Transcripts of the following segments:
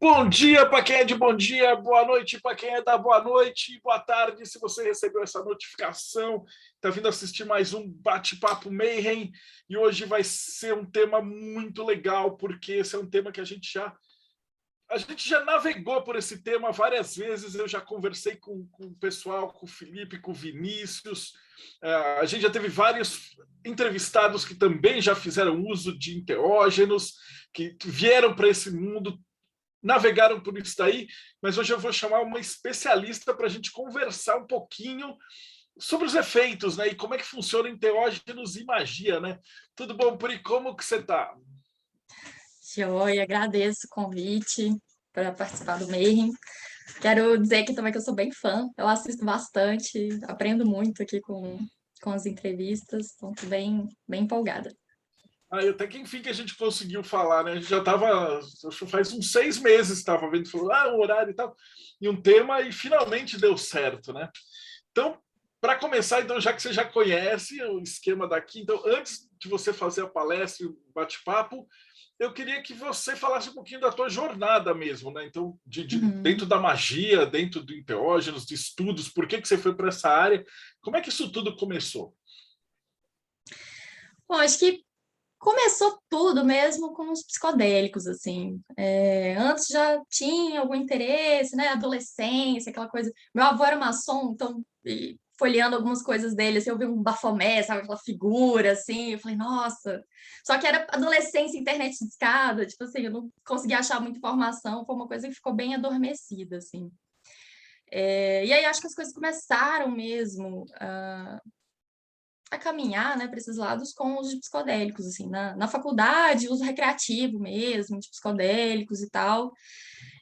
Bom dia para quem é de bom dia, boa noite para quem é da boa noite, boa tarde se você recebeu essa notificação, está vindo assistir mais um Bate-Papo Mayhem, e hoje vai ser um tema muito legal, porque esse é um tema que a gente já navegou por esse tema várias vezes. Eu já conversei com o pessoal, com o Felipe, com o Vinícius, a gente já teve vários entrevistados que também já fizeram uso de enteógenos, que vieram para esse mundo, navegaram por isso daí, mas hoje eu vou chamar uma especialista para a gente conversar um pouquinho sobre os efeitos, né? E como é que funciona enteógenos e magia, né? Tudo bom, Pri? Como que você está? Joia, agradeço o convite para participar do Mayhem. Quero dizer aqui também que eu sou bem fã, eu assisto bastante, aprendo muito aqui com as entrevistas, então estou bem empolgada. Até que enfim que a gente conseguiu falar, né? A gente já estava, faz uns 6 meses, estava vendo, falou, um horário e tal, e um tema, e finalmente deu certo, né? Então, para começar, então, já que você já conhece o esquema daqui, então, antes de você fazer a palestra e o bate-papo, eu queria que você falasse um pouquinho da tua jornada mesmo, né? Então, dentro da magia, dentro do enteógenos, de estudos, por que você foi para essa área? Como é que isso tudo começou? Bom, acho que começou tudo mesmo com os psicodélicos, assim. Antes já tinha algum interesse, né? Adolescência, aquela coisa. Meu avô era maçom, então, folheando algumas coisas dele, assim, eu vi um bafomé, sabe? Aquela figura, assim. Eu falei, nossa. Só que era adolescência, internet de escada, tipo assim, eu não conseguia achar muita informação. Foi uma coisa que ficou bem adormecida, assim. E aí acho que as coisas começaram mesmo a caminhar, né, para esses lados com os psicodélicos, assim, na faculdade, uso recreativo mesmo, de psicodélicos e tal.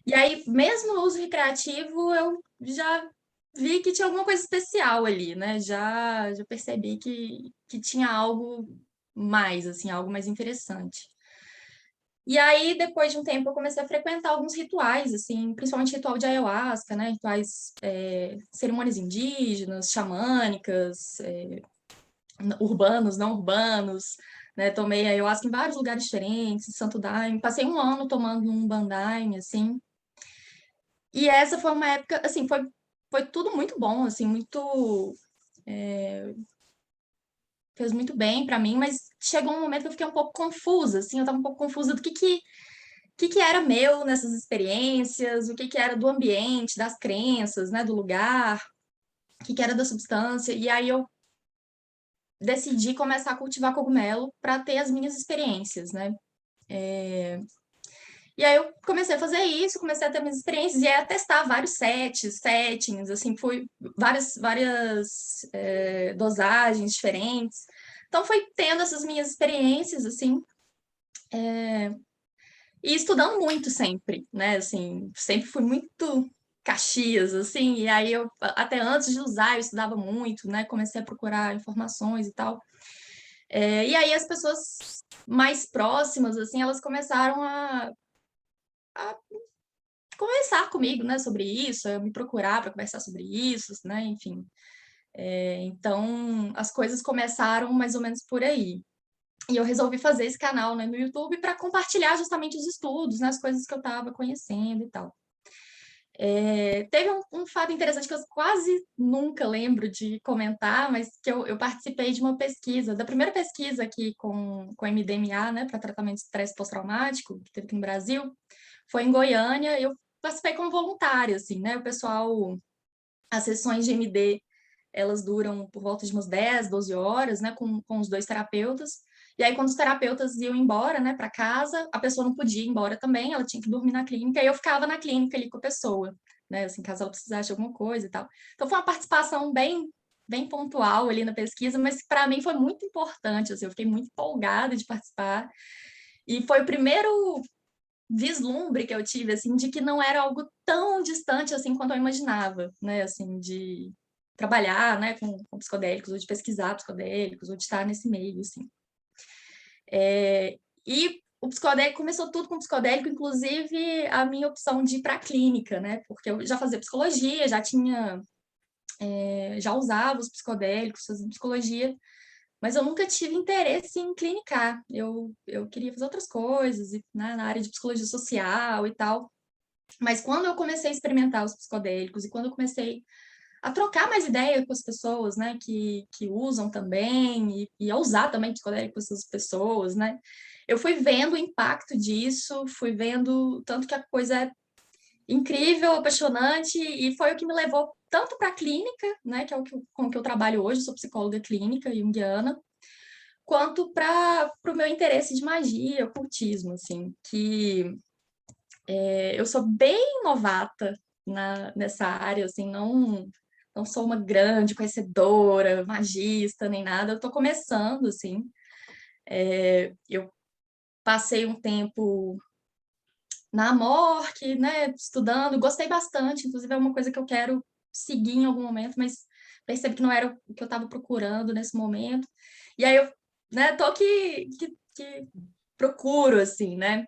E aí, mesmo no uso recreativo, eu já vi que tinha alguma coisa especial ali, né? Já percebi que tinha algo mais, assim, algo mais interessante. E aí, depois de um tempo, eu comecei a frequentar alguns rituais, assim, principalmente ritual de ayahuasca, né? Rituais, cerimônias indígenas, xamânicas, urbanos, não urbanos, né? Tomei ayahuasca em vários lugares diferentes, Santo Daime, passei um ano tomando um Bandaime, assim. E essa foi uma época, assim, foi tudo muito bom, assim, muito fez muito bem para mim, mas chegou um momento que eu fiquei um pouco confusa, assim, eu estava um pouco confusa do que era meu nessas experiências, o que era do ambiente, das crenças, né, do lugar, o que era da substância. E aí eu decidi começar a cultivar cogumelo para ter as minhas experiências, né? E aí eu comecei a fazer isso, comecei a ter minhas experiências e aí a testar vários settings, assim, fui várias dosagens diferentes. Então foi tendo essas minhas experiências, assim, e estudando muito sempre, né? Assim, sempre fui muito Caxias, assim, e aí eu, até antes de usar, eu estudava muito, né? Comecei a procurar informações e tal. E aí as pessoas mais próximas, assim, elas começaram a conversar comigo, né, sobre isso, me procurar para conversar sobre isso, né, enfim. Então, as coisas começaram mais ou menos por aí. E eu resolvi fazer esse canal, né, no YouTube para compartilhar justamente os estudos, né, as coisas que eu estava conhecendo e tal. Teve um fato interessante que eu quase nunca lembro de comentar, mas que eu participei de uma pesquisa, da primeira pesquisa aqui com MDMA, né, para tratamento de estresse pós-traumático, que teve aqui no Brasil, foi em Goiânia. Eu participei como voluntária, assim, né? O pessoal, as sessões de MD, elas duram por volta de umas 10, 12 horas, né? Com os dois terapeutas. E aí, quando os terapeutas iam embora, né, para casa, a pessoa não podia ir embora também, ela tinha que dormir na clínica, e eu ficava na clínica ali com a pessoa, né? Assim, caso ela precisasse de alguma coisa e tal. Então, foi uma participação bem pontual ali na pesquisa, mas para mim foi muito importante, assim, eu fiquei muito empolgada de participar. E foi o primeiro vislumbre que eu tive, assim, de que não era algo tão distante, assim, quanto eu imaginava, né, assim, de trabalhar, né, com psicodélicos, ou de pesquisar psicodélicos, ou de estar nesse meio, assim. E o psicodélico começou tudo com psicodélico, inclusive a minha opção de ir para a clínica, né, porque eu já fazia psicologia, já usava os psicodélicos, fazia psicologia, mas eu nunca tive interesse em clinicar. Eu queria fazer outras coisas, né, na área de psicologia social e tal. Mas quando eu comecei a experimentar os psicodélicos e quando eu comecei a trocar mais ideia com as pessoas, né, que usam também e a usar também psicodélico com essas pessoas, né, eu fui vendo o impacto disso, fui vendo tanto que a coisa é incrível, apaixonante, e foi o que me levou tanto para a clínica, né, que é com que eu trabalho hoje, sou psicóloga clínica junguiana, quanto para o meu interesse de magia, ocultismo, assim, que eu sou bem novata nessa área, assim, não sou uma grande conhecedora, magista, nem nada, eu estou começando, assim. Eu passei um tempo na Amorc, né, estudando, gostei bastante, inclusive é uma coisa que eu quero seguir em algum momento, mas percebi que não era o que eu estava procurando nesse momento. E aí eu, né, tô que procuro, assim, né?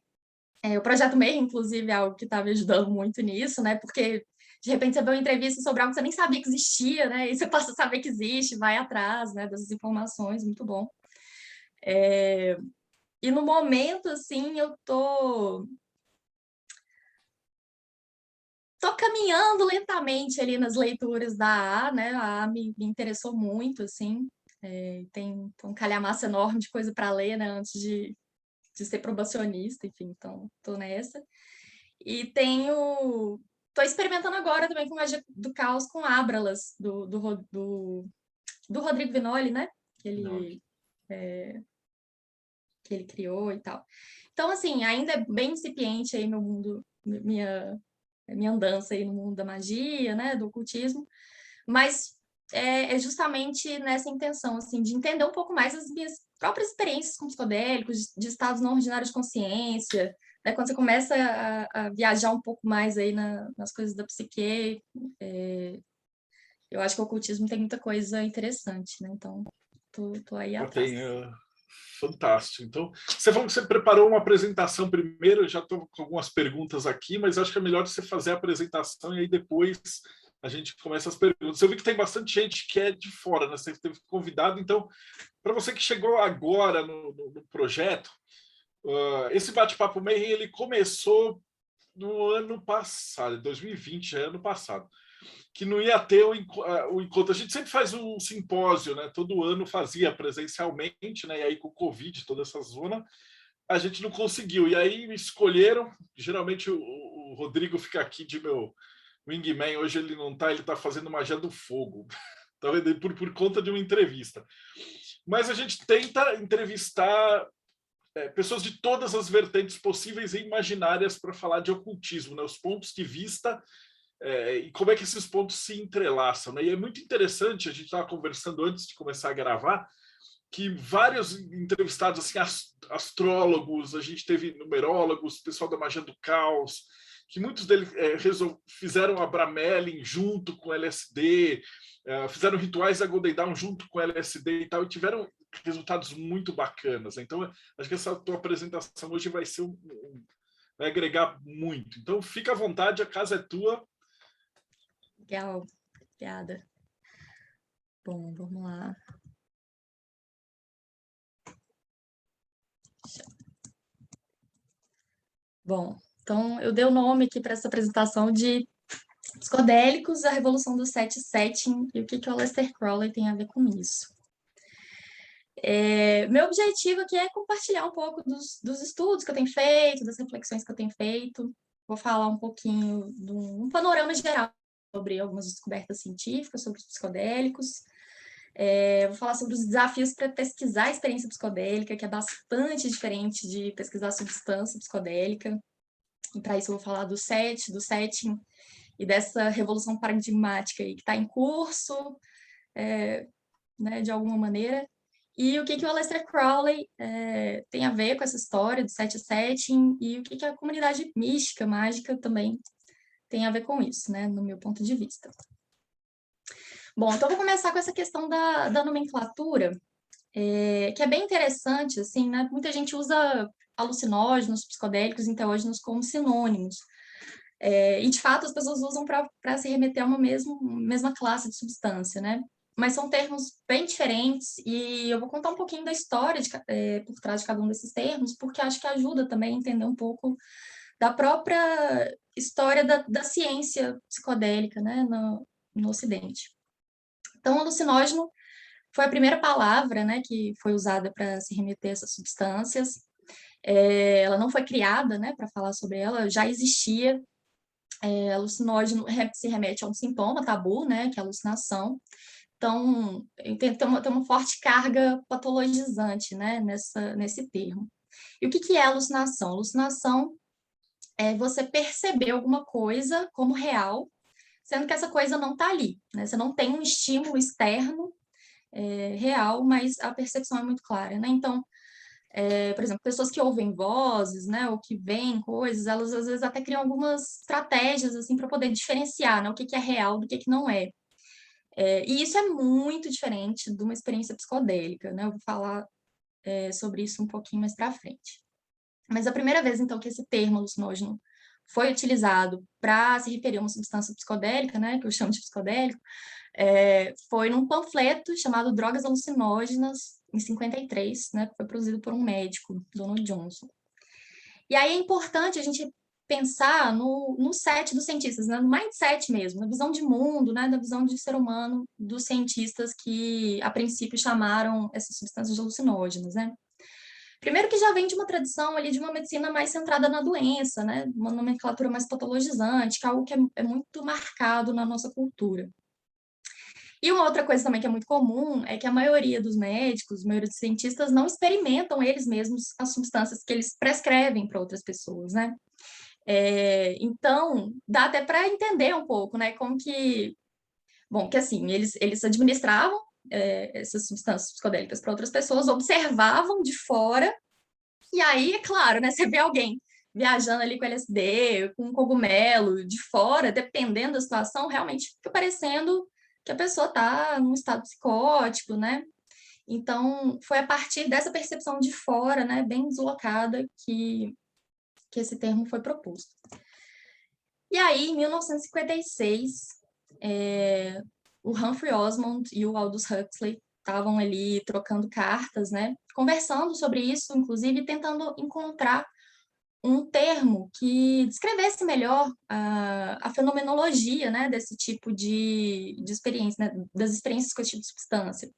O Projeto MEI, inclusive, é algo que está me ajudando muito nisso, né? Porque, de repente, você vê uma entrevista sobre algo que você nem sabia que existia, né? E você passa a saber que existe, vai atrás, né, dessas informações, muito bom. E no momento, assim, eu tô caminhando lentamente ali nas leituras da A, né? A me interessou muito, assim. Tem um calhamaço enorme de coisa para ler, né? Antes de ser probacionista, enfim, então tô nessa. E tô experimentando agora também com Magia do Caos com Ábralas, do Rodrigo Vinoli, né? Que ele criou e tal. Então, assim, ainda é bem incipiente aí meu mundo, minha andança aí no mundo da magia, né? Do ocultismo, mas é justamente nessa intenção, assim, de entender um pouco mais as minhas próprias experiências com psicodélicos, de estados não ordinários de consciência, né? Quando você começa a viajar um pouco mais aí nas coisas da psique, eu acho que o ocultismo tem muita coisa interessante, né? Então, tô aí atrás. Tem, fantástico. Então, você falou que você preparou uma apresentação primeiro, eu já estou com algumas perguntas aqui, mas acho que é melhor você fazer a apresentação e aí depois a gente começa as perguntas. Eu vi que tem bastante gente que é de fora, né? Você teve convidado, então, para você que chegou agora no projeto, esse bate-papo Mayhem, ele começou no ano passado, 2020, já é ano passado, que não ia ter o encontro. A gente sempre faz um simpósio, né? Todo ano fazia presencialmente, né? E aí com o Covid, toda essa zona, a gente não conseguiu. E aí me escolheram, geralmente o Rodrigo fica aqui de meu wingman, hoje ele não está, ele está fazendo magia do fogo, por conta de uma entrevista. Mas a gente tenta entrevistar pessoas de todas as vertentes possíveis e imaginárias para falar de ocultismo, né? Os pontos de vista e como é que esses pontos se entrelaçam, né? E é muito interessante, a gente estava conversando antes de começar a gravar, que vários entrevistados, assim, astrólogos, a gente teve numerólogos, pessoal da Magia do Caos, que muitos deles fizeram a Bramelin junto com LSD, fizeram rituais da Golden Dawn junto com LSD e tal, e tiveram resultados muito bacanas. Então, acho que essa tua apresentação hoje vai ser vai agregar muito. Então, fica à vontade, a casa é tua. Legal, obrigada. Bom, vamos lá. Bom, então eu dei o nome aqui para essa apresentação de Psicodélicos, a Revolução do Set Setting e o que o Aleister Crowley tem a ver com isso. Meu objetivo aqui é compartilhar um pouco dos estudos que eu tenho feito, das reflexões que eu tenho feito. Vou falar um pouquinho de um panorama geral sobre algumas descobertas científicas, sobre os psicodélicos. Vou falar sobre os desafios para pesquisar a experiência psicodélica, que é bastante diferente de pesquisar a substância psicodélica. E para isso eu vou falar do setting e dessa revolução paradigmática aí que está em curso, né, de alguma maneira. E o que o Aleister Crowley tem a ver com essa história do setting e o que a comunidade mística, mágica também tem a ver com isso, né, no meu ponto de vista. Bom, então vou começar com essa questão da nomenclatura, que é bem interessante, assim, né? Muita gente usa alucinógenos, psicodélicos, enteógenos como sinônimos. E, de fato, as pessoas usam para se remeter a uma mesma classe de substância, né? mas são termos bem diferentes, e eu vou contar um pouquinho da história por trás de cada um desses termos, porque acho que ajuda também a entender um pouco da própria história da ciência psicodélica, né, no Ocidente. Então, alucinógeno foi a primeira palavra, né, que foi usada para se remeter a essas substâncias. Ela não foi criada, né, para falar sobre ela, já existia. Alucinógeno se remete a um sintoma tabu, né, que é a alucinação. Então, tem uma forte carga patologizante, né, nesse termo. E o que é alucinação? Alucinação é você perceber alguma coisa como real, sendo que essa coisa não está ali, né? Você não tem um estímulo externo real, mas a percepção é muito clara, né? Então, por exemplo, pessoas que ouvem vozes, né, ou que veem coisas, elas às vezes até criam algumas estratégias assim para poder diferenciar, né, o que é real do que não é. E isso é muito diferente de uma experiência psicodélica, né? Eu vou falar sobre isso um pouquinho mais para frente. Mas a primeira vez, então, que esse termo alucinógeno foi utilizado para se referir a uma substância psicodélica, né, que eu chamo de psicodélico, foi num panfleto chamado Drogas Alucinógenas, em 53, né, que foi produzido por um médico, Donald Johnson. E aí é importante a gente pensar no set dos cientistas, né, no mindset mesmo, na visão de mundo, né, na visão de ser humano dos cientistas que, a princípio, chamaram essas substâncias de alucinógenas, né. Primeiro que já vem de uma tradição ali de uma medicina mais centrada na doença, né, uma nomenclatura mais patologizante, que é algo que é muito marcado na nossa cultura. E uma outra coisa também que é muito comum é que a maioria dos médicos, a maioria dos cientistas não experimentam eles mesmos as substâncias que eles prescrevem para outras pessoas, né? Então, dá até para entender um pouco, né, como que... Bom, que assim, eles administravam essas substâncias psicodélicas para outras pessoas, observavam de fora, e aí, é claro, né, você vê alguém viajando ali com LSD, com cogumelo, de fora, dependendo da situação, realmente fica parecendo que a pessoa está num estado psicótico, né? Então, foi a partir dessa percepção de fora, né, bem deslocada, que esse termo foi proposto. E aí, em 1956, o Humphrey Osmond e o Aldous Huxley estavam ali trocando cartas, né, conversando sobre isso, inclusive tentando encontrar um termo que descrevesse melhor a fenomenologia, né, desse tipo de experiência, né, das experiências com esse tipo de substância.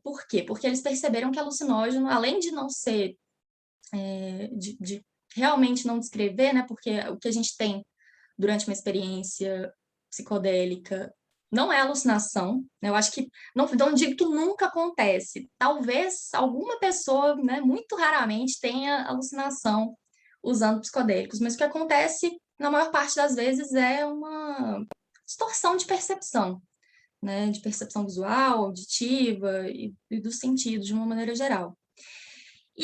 Por quê? Porque eles perceberam que alucinógeno, além de não ser, de realmente não descrever, né, porque o que a gente tem durante uma experiência psicodélica não é alucinação, né? Eu acho que, não digo que nunca acontece, talvez alguma pessoa, né, muito raramente tenha alucinação usando psicodélicos, mas o que acontece, na maior parte das vezes, é uma distorção de percepção, né, de percepção visual, auditiva e dos sentidos, de uma maneira geral.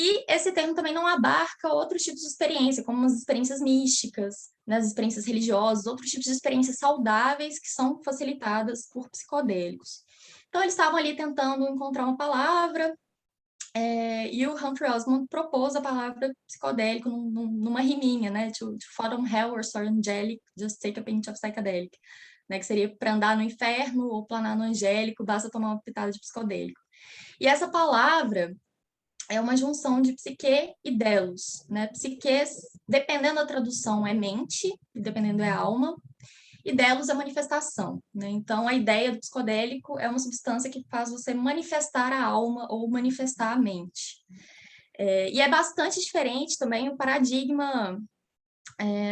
E esse termo também não abarca outros tipos de experiência, como as experiências místicas, né, as experiências religiosas, outros tipos de experiências saudáveis que são facilitadas por psicodélicos. Então, eles estavam ali tentando encontrar uma palavra, e o Humphrey Osmond propôs a palavra psicodélico numa riminha, né, to fall on hell or soar angelic, just take a pinch of psychedelic, né, que seria para andar no inferno ou planar no angélico, basta tomar uma pitada de psicodélico. E essa palavra é uma junção de psique e delos, né? Psique, dependendo da tradução, é mente, dependendo é alma, e delos é manifestação, né? Então, a ideia do psicodélico é uma substância que faz você manifestar a alma ou manifestar a mente. E é bastante diferente também o paradigma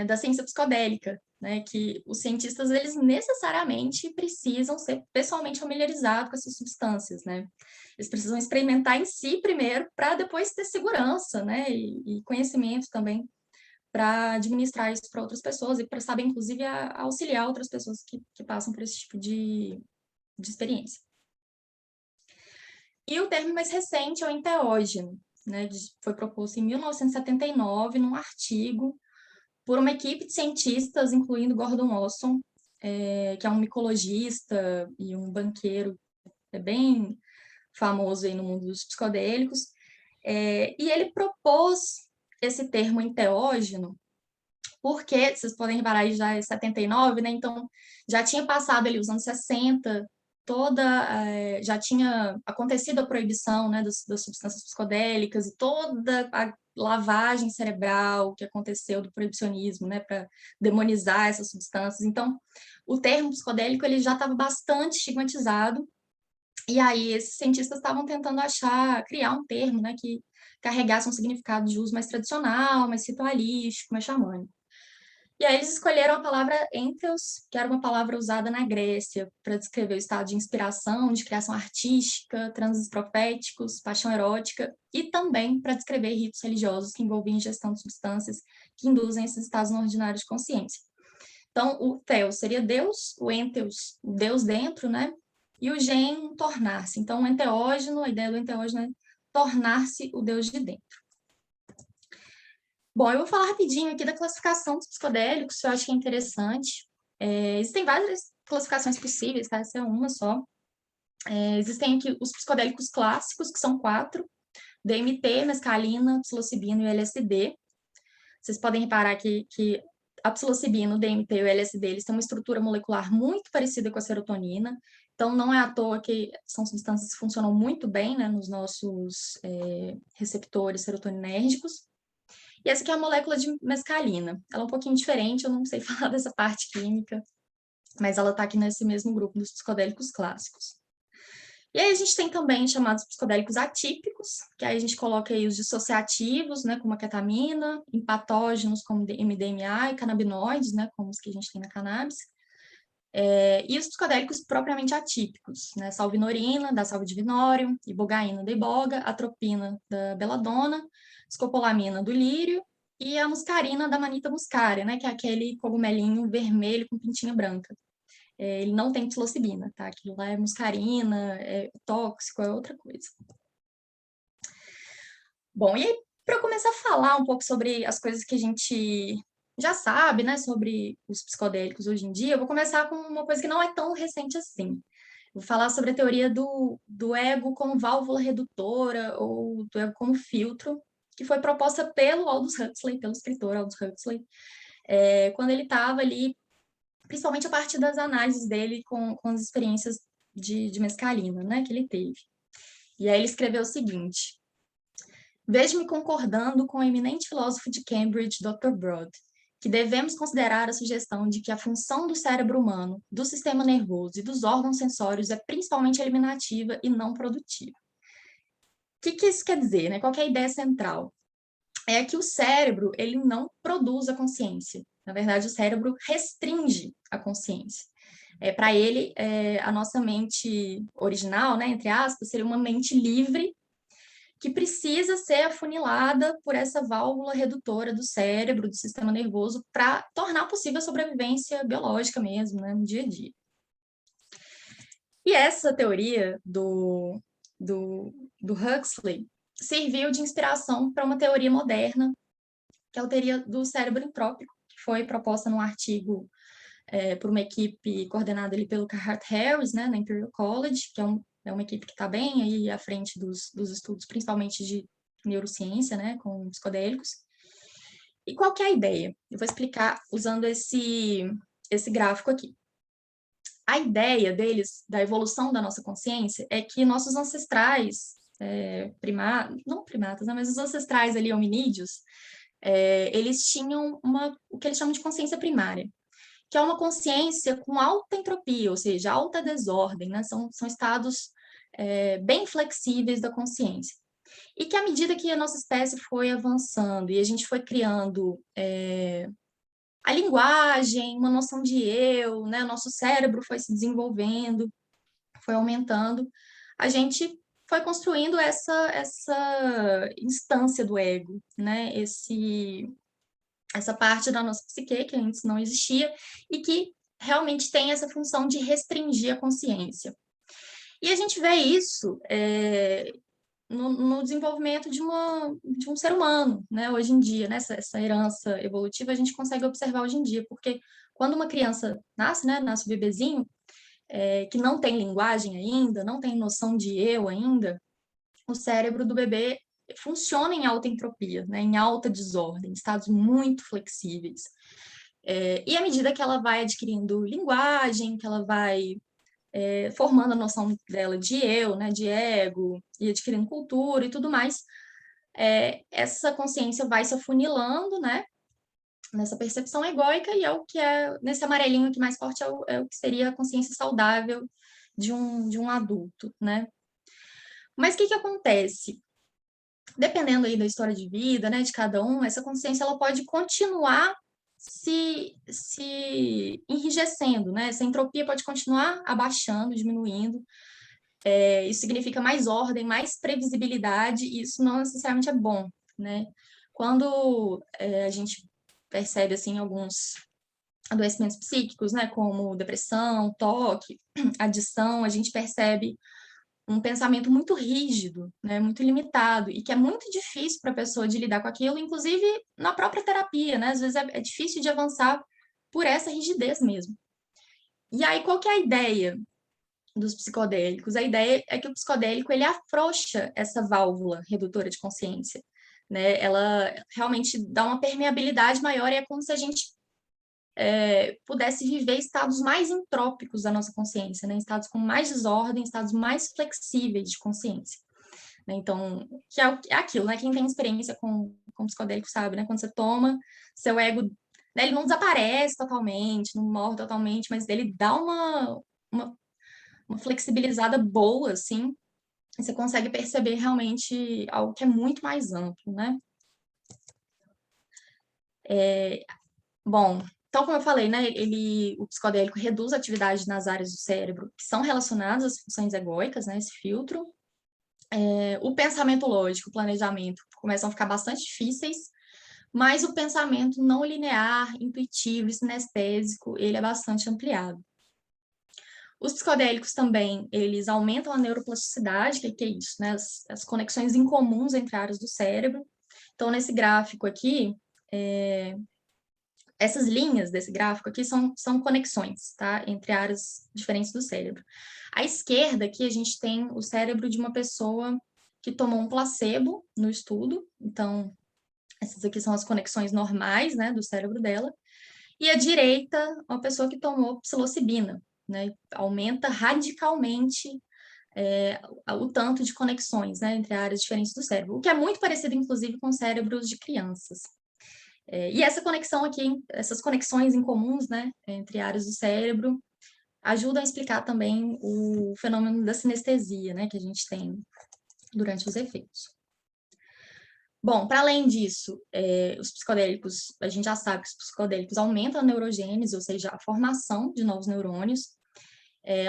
da ciência psicodélica, né, que os cientistas eles necessariamente precisam ser pessoalmente familiarizados com essas substâncias, né? Eles precisam experimentar em si primeiro para depois ter segurança, né, e conhecimento também para administrar isso para outras pessoas e para saber, inclusive, auxiliar outras pessoas que passam por esse tipo de experiência. E o termo mais recente é o enteógeno, né, foi proposto em 1979 num artigo por uma equipe de cientistas, incluindo Gordon Wasson, que é um micologista e um banqueiro bem famoso aí no mundo dos psicodélicos, e ele propôs esse termo enteógeno, porque, vocês podem reparar aí, já é 79, né? Então, já tinha passado ali os anos 60, já tinha acontecido a proibição, né, das substâncias psicodélicas e toda a lavagem cerebral que aconteceu do proibicionismo, né, para demonizar essas substâncias. Então, o termo psicodélico ele já estava bastante estigmatizado, e aí esses cientistas estavam tentando criar um termo, né, que carregasse um significado de uso mais tradicional, mais ritualístico, mais xamânico. E aí eles escolheram a palavra entheos, que era uma palavra usada na Grécia para descrever o estado de inspiração, de criação artística, transes proféticos, paixão erótica, e também para descrever ritos religiosos que envolviam ingestão de substâncias que induzem esses estados não ordinários de consciência. Então, o theos seria Deus, o entheos, o Deus dentro, né? E o gen, tornar-se. Então, o enteógeno, a ideia do enteógeno é tornar-se o Deus de dentro. Bom, eu vou falar rapidinho aqui da classificação dos psicodélicos, que eu acho que é interessante. Existem várias classificações possíveis, tá? Essa é uma só. Existem aqui os psicodélicos clássicos, que são 4, DMT, mescalina, psilocibina e o LSD. Vocês podem reparar que a psilocibina, o DMT e o LSD, eles têm uma estrutura molecular muito parecida com a serotonina, então não é à toa que são substâncias que funcionam muito bem, né, nos nossos receptores serotoninérgicos. E essa aqui é a molécula de mescalina. Ela é um pouquinho diferente, eu não sei falar dessa parte química, mas ela está aqui nesse mesmo grupo dos psicodélicos clássicos. E aí a gente tem também chamados psicodélicos atípicos, que aí a gente coloca aí os dissociativos, né, como a ketamina, empatógenos como MDMA e canabinoides, né, como os que a gente tem na cannabis. E os psicodélicos propriamente atípicos, né, salvinorina, da salvia-divinorum, ibogaína da iboga, atropina da beladona, escopolamina do lírio e a muscarina da manita muscaria, né, que é aquele cogumelinho vermelho com pintinha branca. Ele não tem psilocibina, tá? Aquilo lá é muscarina, é tóxico, é outra coisa. Bom, e aí, para eu começar a falar um pouco sobre as coisas que a gente já sabe, né, sobre os psicodélicos hoje em dia, eu vou começar com uma coisa que não é tão recente assim. Vou falar sobre a teoria do ego como válvula redutora ou do ego como filtro, que foi proposta pelo Aldous Huxley, pelo escritor Aldous Huxley, quando ele estava ali, principalmente a partir das análises dele com as experiências de mescalina, né, que ele teve. E aí ele escreveu o seguinte: vejo-me concordando com o eminente filósofo de Cambridge, Dr. Broad, que devemos considerar a sugestão de que a função do cérebro humano, do sistema nervoso e dos órgãos sensórios é principalmente eliminativa e não produtiva. O que isso quer dizer, né? Qual que é a ideia central? É que o cérebro, ele não produz a consciência. Na verdade, o cérebro restringe a consciência. Para ele, a nossa mente original, né, entre aspas, seria uma mente livre que precisa ser afunilada por essa válvula redutora do cérebro, do sistema nervoso, para tornar possível a sobrevivência biológica mesmo, né, no dia a dia. E essa teoria do Huxley serviu de inspiração para uma teoria moderna, que é a teoria do cérebro entrópico, que foi proposta num artigo por uma equipe coordenada ali pelo Carhart Harris, né, na Imperial College, que é uma equipe que está bem aí à frente dos estudos, principalmente de neurociência, né, com psicodélicos. E qual que é a ideia? Eu vou explicar usando esse gráfico aqui. A ideia deles, da evolução da nossa consciência, é que nossos ancestrais, não primatas, né, mas os ancestrais ali, hominídeos, eles tinham o que eles chamam de consciência primária, que é uma consciência com alta entropia, ou seja, alta desordem, né? São estados bem flexíveis da consciência. E que à medida que a nossa espécie foi avançando e a gente foi criando a linguagem, uma noção de eu, né? Nosso cérebro foi se desenvolvendo, foi aumentando, a gente foi construindo essa instância do ego, né? Essa parte da nossa psique que antes não existia e que realmente tem essa função de restringir a consciência. E a gente vê isso no desenvolvimento de um ser humano, né? Hoje em dia, né? Essa herança evolutiva a gente consegue observar hoje em dia, porque quando uma criança nasce, né? Nasce o bebezinho, que não tem linguagem ainda, não tem noção de eu ainda, o cérebro do bebê funciona em alta entropia, né, em alta desordem, estados muito flexíveis. E à medida que ela vai adquirindo linguagem, que ela vai formando a noção dela de eu, né, de ego, e adquirindo cultura e tudo mais, essa consciência vai se afunilando, né, nessa percepção egóica, e nesse amarelinho aqui mais forte, é o que seria a consciência saudável de um adulto, né. Mas o que acontece? Dependendo aí da história de vida, né, de cada um, essa consciência ela pode continuar se enrijecendo, né? Essa entropia pode continuar abaixando, diminuindo. Isso significa mais ordem, mais previsibilidade, e isso não necessariamente é bom, né? Quando a gente percebe, assim, alguns adoecimentos psíquicos, né, como depressão, toque, adição, a gente percebe um pensamento muito rígido, né, muito limitado, e que é muito difícil para a pessoa de lidar com aquilo, inclusive na própria terapia, né? Às vezes é difícil de avançar por essa rigidez mesmo. E aí, qual que é a ideia dos psicodélicos? A ideia é que o psicodélico, ele afrouxa essa válvula redutora de consciência, né? Ela realmente dá uma permeabilidade maior, e é como se a gente pudesse viver estados mais entrópicos da nossa consciência, né? Estados com mais desordem, estados mais flexíveis de consciência. Né? Então, que é aquilo, né? Quem tem experiência com psicodélico sabe, né? Quando você toma, seu ego, né? Ele não desaparece totalmente, não morre totalmente, mas ele dá uma flexibilizada boa, assim, e você consegue perceber realmente algo que é muito mais amplo, né? Bom, então, como eu falei, né, o psicodélico reduz a atividade nas áreas do cérebro que são relacionadas às funções egóicas, né, esse filtro. O pensamento lógico, o planejamento começam a ficar bastante difíceis, mas o pensamento não linear, intuitivo e sinestésico, ele é bastante ampliado. Os psicodélicos também, eles aumentam a neuroplasticidade, que é isso, né, as conexões incomuns entre áreas do cérebro. Então, nesse gráfico aqui, essas linhas desse gráfico aqui são conexões, tá? Entre áreas diferentes do cérebro. À esquerda aqui a gente tem o cérebro de uma pessoa que tomou um placebo no estudo, então essas aqui são as conexões normais, né, do cérebro dela. E à direita, uma pessoa que tomou psilocibina, né? Aumenta radicalmente o tanto de conexões, né, entre áreas diferentes do cérebro, o que é muito parecido, inclusive, com cérebros de crianças. E essa conexão aqui, essas conexões em comuns, né, entre áreas do cérebro, ajudam a explicar também o fenômeno da sinestesia, né, que a gente tem durante os efeitos. Bom, para além disso, os psicodélicos, a gente já sabe que os psicodélicos aumentam a neurogênese, ou seja, a formação de novos neurônios,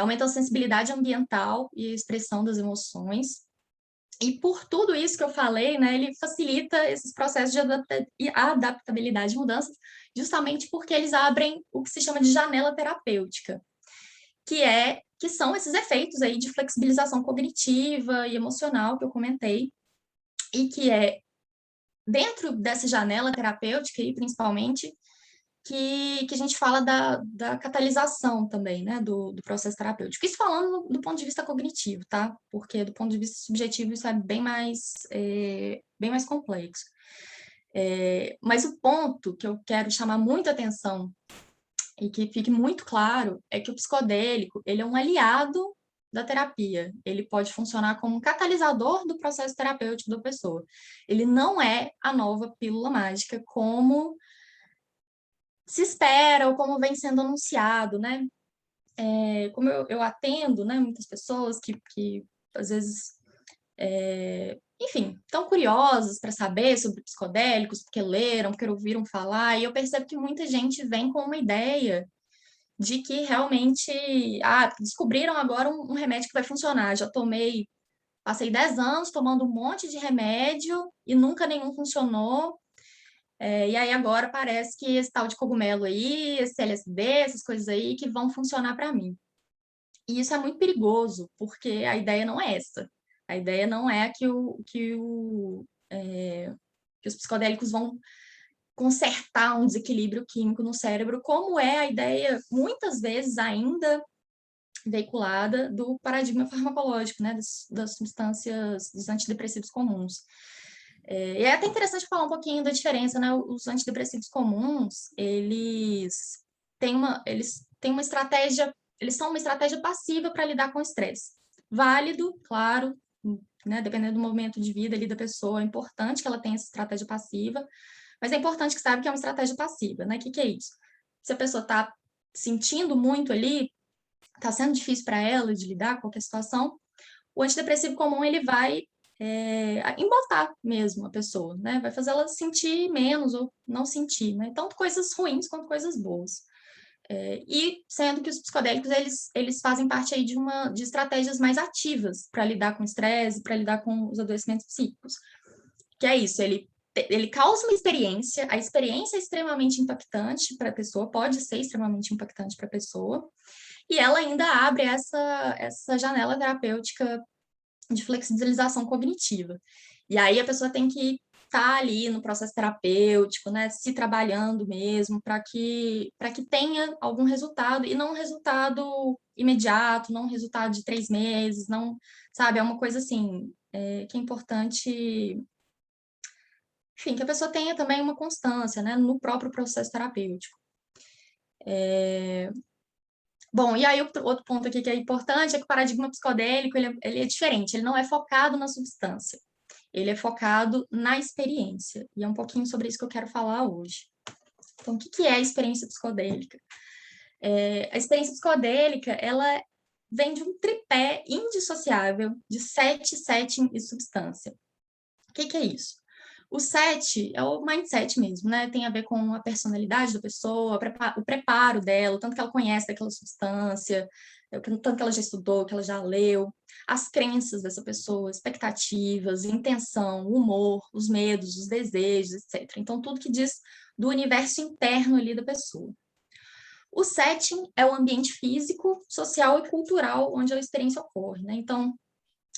aumentam a sensibilidade ambiental e a expressão das emoções. E por tudo isso que eu falei, né, ele facilita esses processos de adaptabilidade e mudanças, justamente porque eles abrem o que se chama de janela terapêutica, que são esses efeitos aí de flexibilização cognitiva e emocional que eu comentei, e que é dentro dessa janela terapêutica aí, principalmente, que a gente fala da catalisação também, né, do processo terapêutico. Isso falando do ponto de vista cognitivo, tá? Porque do ponto de vista subjetivo isso é bem mais complexo. Mas o ponto que eu quero chamar muita atenção e que fique muito claro é que o psicodélico, ele é um aliado da terapia. Ele pode funcionar como um catalisador do processo terapêutico da pessoa. Ele não é a nova pílula mágica, como se espera ou como vem sendo anunciado, né? Como eu atendo, né, muitas pessoas que às vezes, enfim, estão curiosas para saber sobre psicodélicos, porque leram, porque ouviram falar, e eu percebo que muita gente vem com uma ideia de que realmente, descobriram agora um remédio que vai funcionar, passei 10 anos tomando um monte de remédio e nunca nenhum funcionou. E aí agora parece que esse tal de cogumelo aí, esse LSD, essas coisas aí que vão funcionar para mim. E isso é muito perigoso, porque a ideia não é essa. A ideia não é que os psicodélicos vão consertar um desequilíbrio químico no cérebro, como é a ideia, muitas vezes ainda veiculada, do paradigma farmacológico, né, das substâncias, dos antidepressivos comuns. E é até interessante falar um pouquinho da diferença, né? Os antidepressivos comuns, eles têm uma estratégia eles são uma estratégia passiva para lidar com o estresse. Válido, claro, né, dependendo do momento de vida ali da pessoa, é importante que ela tenha essa estratégia passiva, mas é importante que saiba que é uma estratégia passiva, né? O que é isso? Se a pessoa está sentindo muito ali, está sendo difícil para ela de lidar com qualquer situação, o antidepressivo comum, ele vai embotar mesmo a pessoa, né? Vai fazer ela sentir menos ou não sentir, né? Tanto coisas ruins quanto coisas boas. E sendo que os psicodélicos, eles fazem parte aí de estratégias mais ativas para lidar com estresse, para lidar com os adoecimentos psíquicos. Que é isso, ele causa uma experiência, a experiência é extremamente impactante para a pessoa, pode ser extremamente impactante para a pessoa, e ela ainda abre essa janela terapêutica de flexibilização cognitiva. E aí a pessoa tem que estar ali no processo terapêutico, né, se trabalhando mesmo, para que tenha algum resultado, e não um resultado imediato, não um resultado de 3 meses, não, sabe, é uma coisa assim, que é importante, enfim, que a pessoa tenha também uma constância, né, no próprio processo terapêutico. Bom, e aí outro ponto aqui que é importante é que o paradigma psicodélico, ele é diferente, ele não é focado na substância, ele é focado na experiência, e é um pouquinho sobre isso que eu quero falar hoje. Então, o que é a experiência psicodélica? A experiência psicodélica, ela vem de um tripé indissociável de 7, setting e substância. O que é isso? O 7 é o mindset mesmo, né? Tem a ver com a personalidade da pessoa, o preparo dela, o tanto que ela conhece daquela substância, o tanto que ela já estudou, que ela já leu, as crenças dessa pessoa, expectativas, intenção, humor, os medos, os desejos, etc. Então, tudo que diz do universo interno ali da pessoa. O setting é o ambiente físico, social e cultural onde a experiência ocorre, né? Então,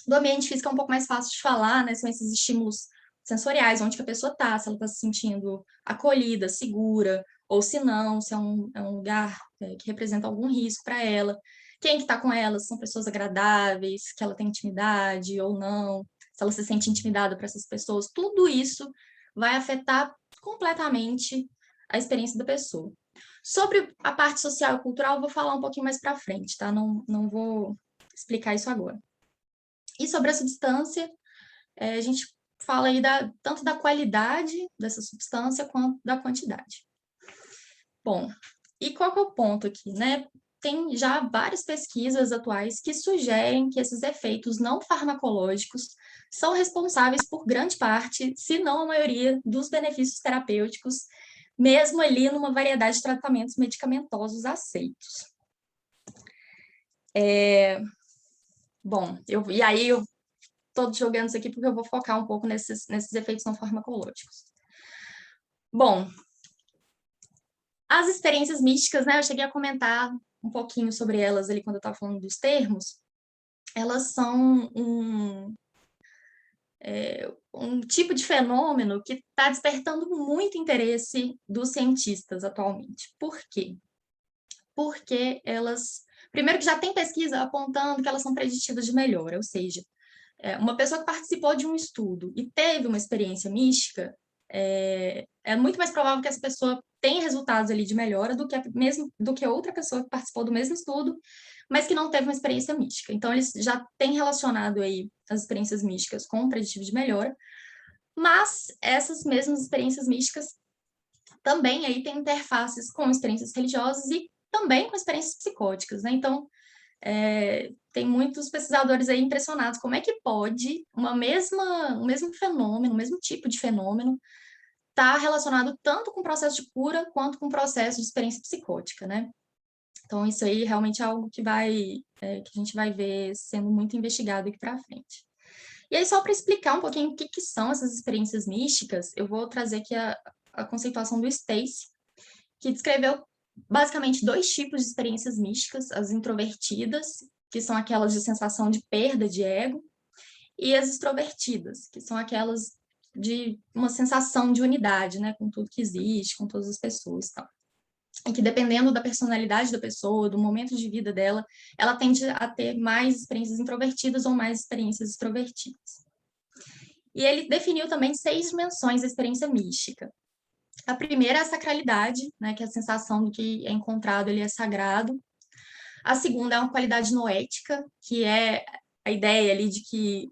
do ambiente físico é um pouco mais fácil de falar, né? São esses estímulos sensoriais, onde que a pessoa está, se ela está se sentindo acolhida, segura, ou se não, se é um lugar que representa algum risco para ela. Quem que está com ela, se são pessoas agradáveis, que ela tem intimidade ou não, se ela se sente intimidada para essas pessoas, tudo isso vai afetar completamente a experiência da pessoa. Sobre a parte social e cultural, eu vou falar um pouquinho mais para frente, tá? Não vou explicar isso agora. E sobre a substância, a gente fala aí tanto da qualidade dessa substância quanto da quantidade. Bom, e qual que é o ponto aqui, né? Tem já várias pesquisas atuais que sugerem que esses efeitos não farmacológicos são responsáveis por grande parte, se não a maioria, dos benefícios terapêuticos, mesmo ali numa variedade de tratamentos medicamentosos aceitos. Bom, e aí eu estou jogando isso aqui porque eu vou focar um pouco nesses efeitos não farmacológicos. Bom, as experiências místicas, né, eu cheguei a comentar um pouquinho sobre elas ali quando eu estava falando dos termos, elas são um tipo de fenômeno que está despertando muito interesse dos cientistas atualmente. Por quê? Porque elas... Primeiro que já tem pesquisa apontando que elas são preditivas de melhora, ou seja, uma pessoa que participou de um estudo e teve uma experiência mística, é muito mais provável que essa pessoa tenha resultados ali de melhora do que outra pessoa que participou do mesmo estudo, mas que não teve uma experiência mística. Então, eles já têm relacionado aí as experiências místicas com o preditivo de melhora, mas essas mesmas experiências místicas também aí têm interfaces com experiências religiosas e também com experiências psicóticas, né? Então, tem muitos pesquisadores aí impressionados como é que pode um mesmo fenômeno, o mesmo tipo de fenômeno estar relacionado tanto com o processo de cura quanto com o processo de experiência psicótica, né? Então, isso aí realmente é algo que a gente vai ver sendo muito investigado aqui para frente. E aí, só para explicar um pouquinho o que são essas experiências místicas, eu vou trazer aqui a conceituação do Stacy, que descreveu basicamente 2 tipos de experiências místicas, as introvertidas, que são aquelas de sensação de perda de ego, e as extrovertidas, que são aquelas de uma sensação de unidade, né, com tudo que existe, com todas as pessoas e tal. E que dependendo da personalidade da pessoa, do momento de vida dela, ela tende a ter mais experiências introvertidas ou mais experiências extrovertidas. E ele definiu também 6 dimensões da experiência mística. A primeira é a sacralidade, né, que é a sensação de que é encontrado, ele é sagrado. A segunda é uma qualidade noética, que é a ideia ali de que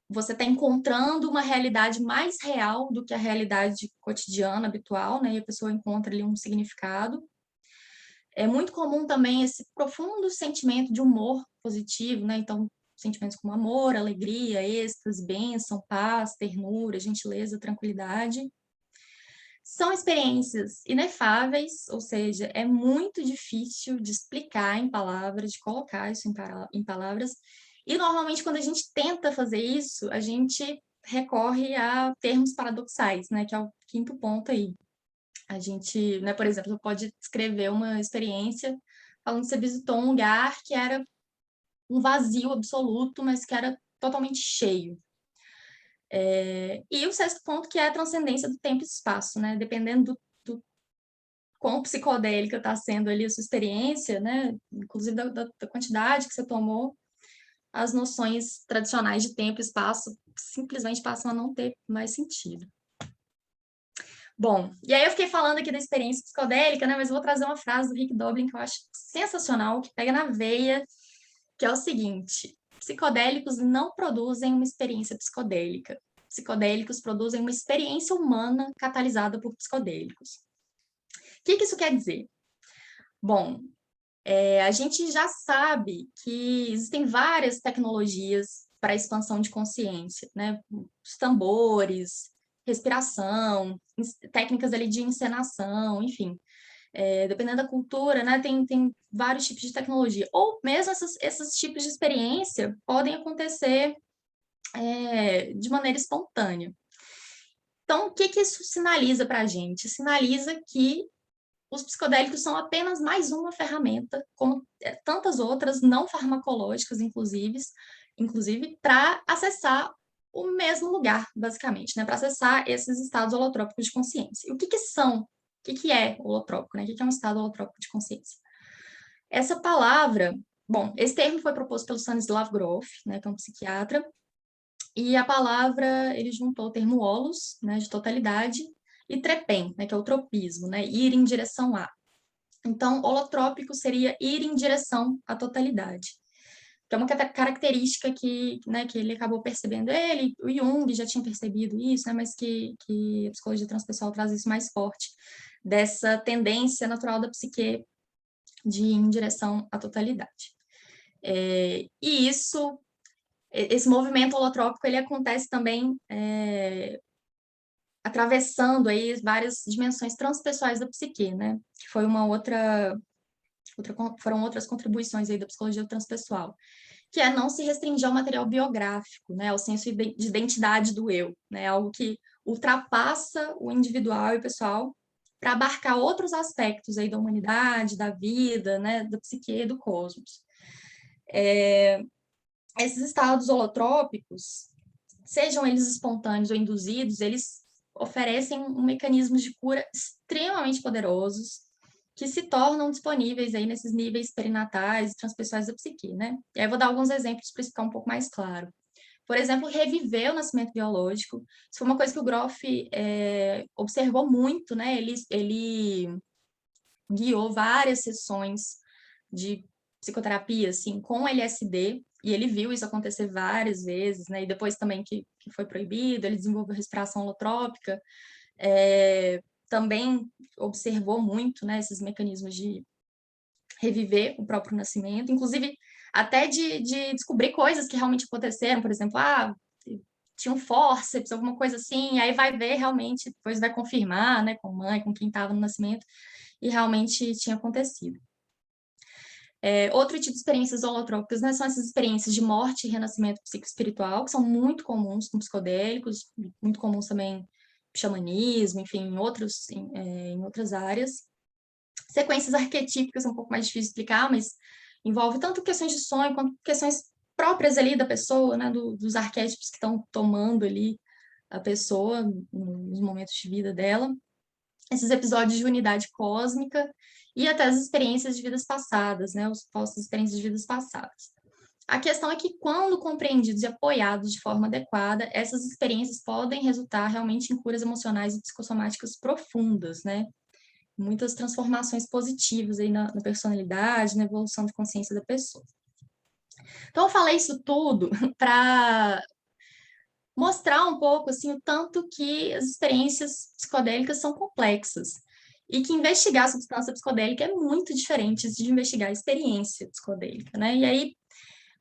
você está encontrando uma realidade mais real do que a realidade cotidiana, habitual, né? E a pessoa encontra ali um significado. É muito comum também esse profundo sentimento de humor positivo, né? Então, sentimentos como amor, alegria, êxtase, bênção, paz, ternura, gentileza, tranquilidade. São experiências inefáveis, ou seja, é muito difícil de explicar em palavras, de colocar isso em palavras. E, normalmente, quando a gente tenta fazer isso, a gente recorre a termos paradoxais, né? Que é o quinto ponto aí. A gente, né, por exemplo, pode descrever uma experiência falando que você visitou um lugar que era um vazio absoluto, mas que era totalmente cheio. E o sexto ponto, que é a transcendência do tempo e espaço, né? Dependendo do quão psicodélica está sendo ali a sua experiência, né? Inclusive da quantidade que você tomou, as noções tradicionais de tempo e espaço simplesmente passam a não ter mais sentido. Bom, e aí eu fiquei falando aqui da experiência psicodélica, né? Mas eu vou trazer uma frase do Rick Doblin que eu acho sensacional, que pega na veia, que é o seguinte: psicodélicos não produzem uma experiência psicodélica. Psicodélicos produzem uma experiência humana catalisada por psicodélicos. O que isso quer dizer? Bom, a gente já sabe que existem várias tecnologias para expansão de consciência, né? Os tambores, respiração, técnicas ali de encenação, enfim. Dependendo da cultura, né, tem vários tipos de tecnologia. Ou mesmo esses tipos de experiência podem acontecer de maneira espontânea. Então, o que isso sinaliza para a gente? Sinaliza que os psicodélicos são apenas mais uma ferramenta, como tantas outras não farmacológicas, inclusive para acessar o mesmo lugar, basicamente, né? Para acessar esses estados holotrópicos de consciência. E o que são? O que é holotrópico? Né? O que é um estado holotrópico de consciência? Essa palavra, bom, esse termo foi proposto pelo Stanislav Grof, né, que é um psiquiatra, e a palavra, ele juntou o termo holos, né, de totalidade, e trepem, né, que é o tropismo, né, ir em direção a. Então, holotrópico seria ir em direção à totalidade, que é uma característica né, que ele acabou percebendo. Ele, o Jung já tinha percebido isso, né, mas que a psicologia transpessoal traz isso mais forte, dessa tendência natural da psique de ir em direção à totalidade. E esse movimento holotrópico, ele acontece também atravessando aí várias dimensões transpessoais da psique, né? Que foi foram outras contribuições aí da psicologia transpessoal, que é não se restringir ao material biográfico, né? Ao senso de identidade do eu, né? Algo que ultrapassa o individual e o pessoal para abarcar outros aspectos aí da humanidade, da vida, né? Da psique e do cosmos. Esses estados holotrópicos, sejam eles espontâneos ou induzidos, eles oferecem mecanismos de cura extremamente poderosos que se tornam disponíveis aí nesses níveis perinatais e transpessoais da psique, né? E aí eu vou dar alguns exemplos para ficar um pouco mais claro. Por exemplo, reviver o nascimento biológico. Isso foi uma coisa que o Grof observou muito, né? Ele guiou várias sessões de psicoterapia, assim, com LSD, e ele viu isso acontecer várias vezes, né? E depois também que foi proibido, ele desenvolveu respiração holotrópica, também observou muito, né, esses mecanismos de reviver o próprio nascimento, inclusive até de descobrir coisas que realmente aconteceram, por exemplo, tinha um fórceps, alguma coisa assim, e aí vai ver realmente, depois vai confirmar, né, com a mãe, com quem estava no nascimento, e realmente tinha acontecido. Outro tipo de experiências holotrópicas, né, são essas experiências de morte e renascimento psicoespiritual, que são muito comuns com psicodélicos, muito comuns também xamanismo, enfim, em outras áreas. Sequências arquetípicas são um pouco mais difícil de explicar, mas envolve tanto questões de sonho quanto questões próprias ali da pessoa, né, dos arquétipos que estão tomando ali a pessoa nos momentos de vida dela. Esses episódios de unidade cósmica e até as experiências de vidas passadas, né, os supostas experiências de vidas passadas. A questão é que, quando compreendidos e apoiados de forma adequada, essas experiências podem resultar realmente em curas emocionais e psicossomáticas profundas, né? muitas transformações positivas aí na personalidade, na evolução de consciência da pessoa. Então, eu falei isso tudo para mostrar um pouco assim, o tanto que as experiências psicodélicas são complexas e que investigar a substância psicodélica é muito diferente de investigar a experiência psicodélica, né? E aí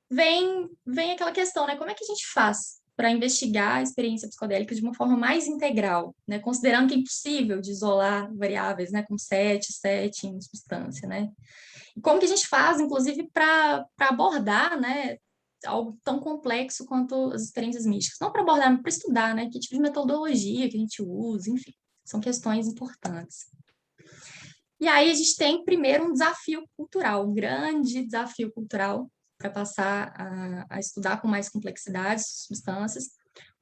vem aquela questão, né? Como é que a gente faz para investigar a experiência psicodélica de uma forma mais integral, né? Considerando que é impossível de isolar variáveis, né? Com sete em substância, né? E como que a gente faz, inclusive, para abordar, né? Algo tão complexo quanto as experiências místicas. Não para abordar, mas para estudar, né? Que tipo de metodologia que a gente usa, enfim. São questões importantes. E aí a gente tem, primeiro, um desafio cultural, um grande desafio cultural para passar a estudar com mais complexidade substâncias,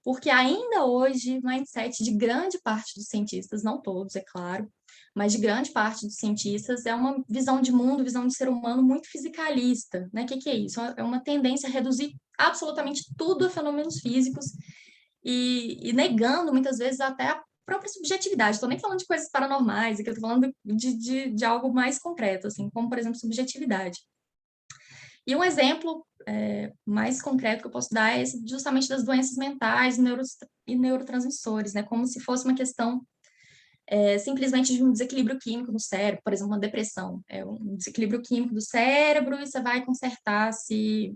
porque ainda hoje o mindset de grande parte dos cientistas, não todos, é claro, mas de grande parte dos cientistas é uma visão de mundo, visão de ser humano muito fisicalista, né? O que é isso? É uma tendência a reduzir absolutamente tudo a fenômenos físicos e negando muitas vezes até a própria subjetividade. Estou nem falando de coisas paranormais, aqui eu estou falando de algo mais concreto, assim, como, por exemplo, subjetividade. E um exemplo mais concreto que eu posso dar é esse, justamente das doenças mentais e neurotransmissores, né? Como se fosse uma questão simplesmente de um desequilíbrio químico no cérebro, por exemplo, uma depressão. É um desequilíbrio químico do cérebro e você vai consertar se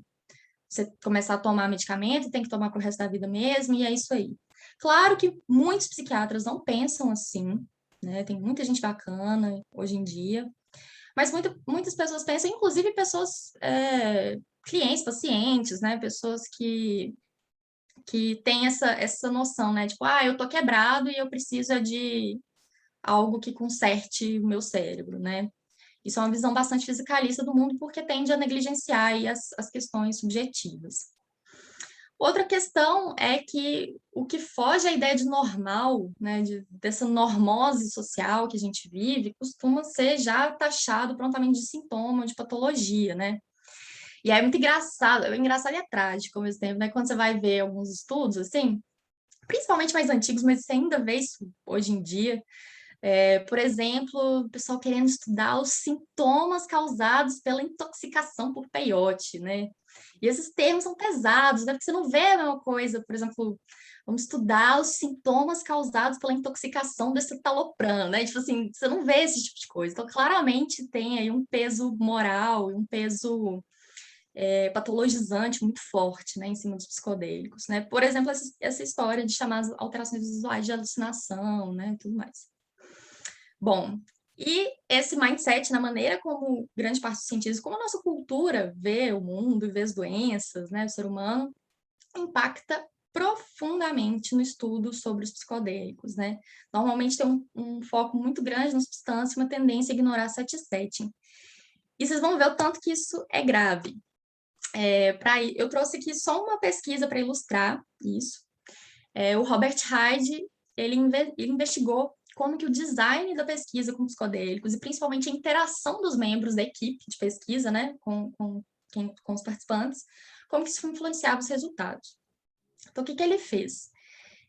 você começar a tomar medicamento, tem que tomar para o resto da vida mesmo, e é isso aí. Claro que muitos psiquiatras não pensam assim, né? Tem muita gente bacana hoje em dia, mas muitas pessoas pensam, inclusive pessoas, clientes, pacientes, né? Pessoas que têm essa noção, né? Tipo, eu tô quebrado e eu preciso de algo que conserte o meu cérebro, né? Isso é uma visão bastante fisicalista do mundo, porque tende a negligenciar aí as questões subjetivas. Outra questão é que o que foge à ideia de normal, né, dessa normose social que a gente vive, costuma ser já taxado prontamente de sintoma, de patologia, né? E aí é muito engraçado, é engraçado e é trágico ao mesmo tempo, né? Quando você vai ver alguns estudos, assim, principalmente mais antigos, mas você ainda vê isso hoje em dia, por exemplo, o pessoal querendo estudar os sintomas causados pela intoxicação por peiote, né? E esses termos são pesados, né? Porque você não vê a mesma coisa, por exemplo, vamos estudar os sintomas causados pela intoxicação do escitalopram, né? Tipo assim, você não vê esse tipo de coisa. Então, claramente tem aí um peso moral e um peso patologizante muito forte, né, em cima dos psicodélicos, né? Por exemplo, essa história de chamar as alterações visuais de alucinação, né, tudo mais. Bom, e esse mindset, na maneira como grande parte dos cientistas, como a nossa cultura vê o mundo e vê as doenças, né, o ser humano, impacta profundamente no estudo sobre os psicodélicos, né? Normalmente tem um foco muito grande na substância e uma tendência a ignorar 7-7. E vocês vão ver o tanto que isso é grave. Eu trouxe aqui só uma pesquisa para ilustrar isso. O Robert Hyde, ele investigou como que o design da pesquisa com psicodélicos, e principalmente a interação dos membros da equipe de pesquisa, né, com os participantes, como que isso influenciava os resultados. Então, o que ele fez?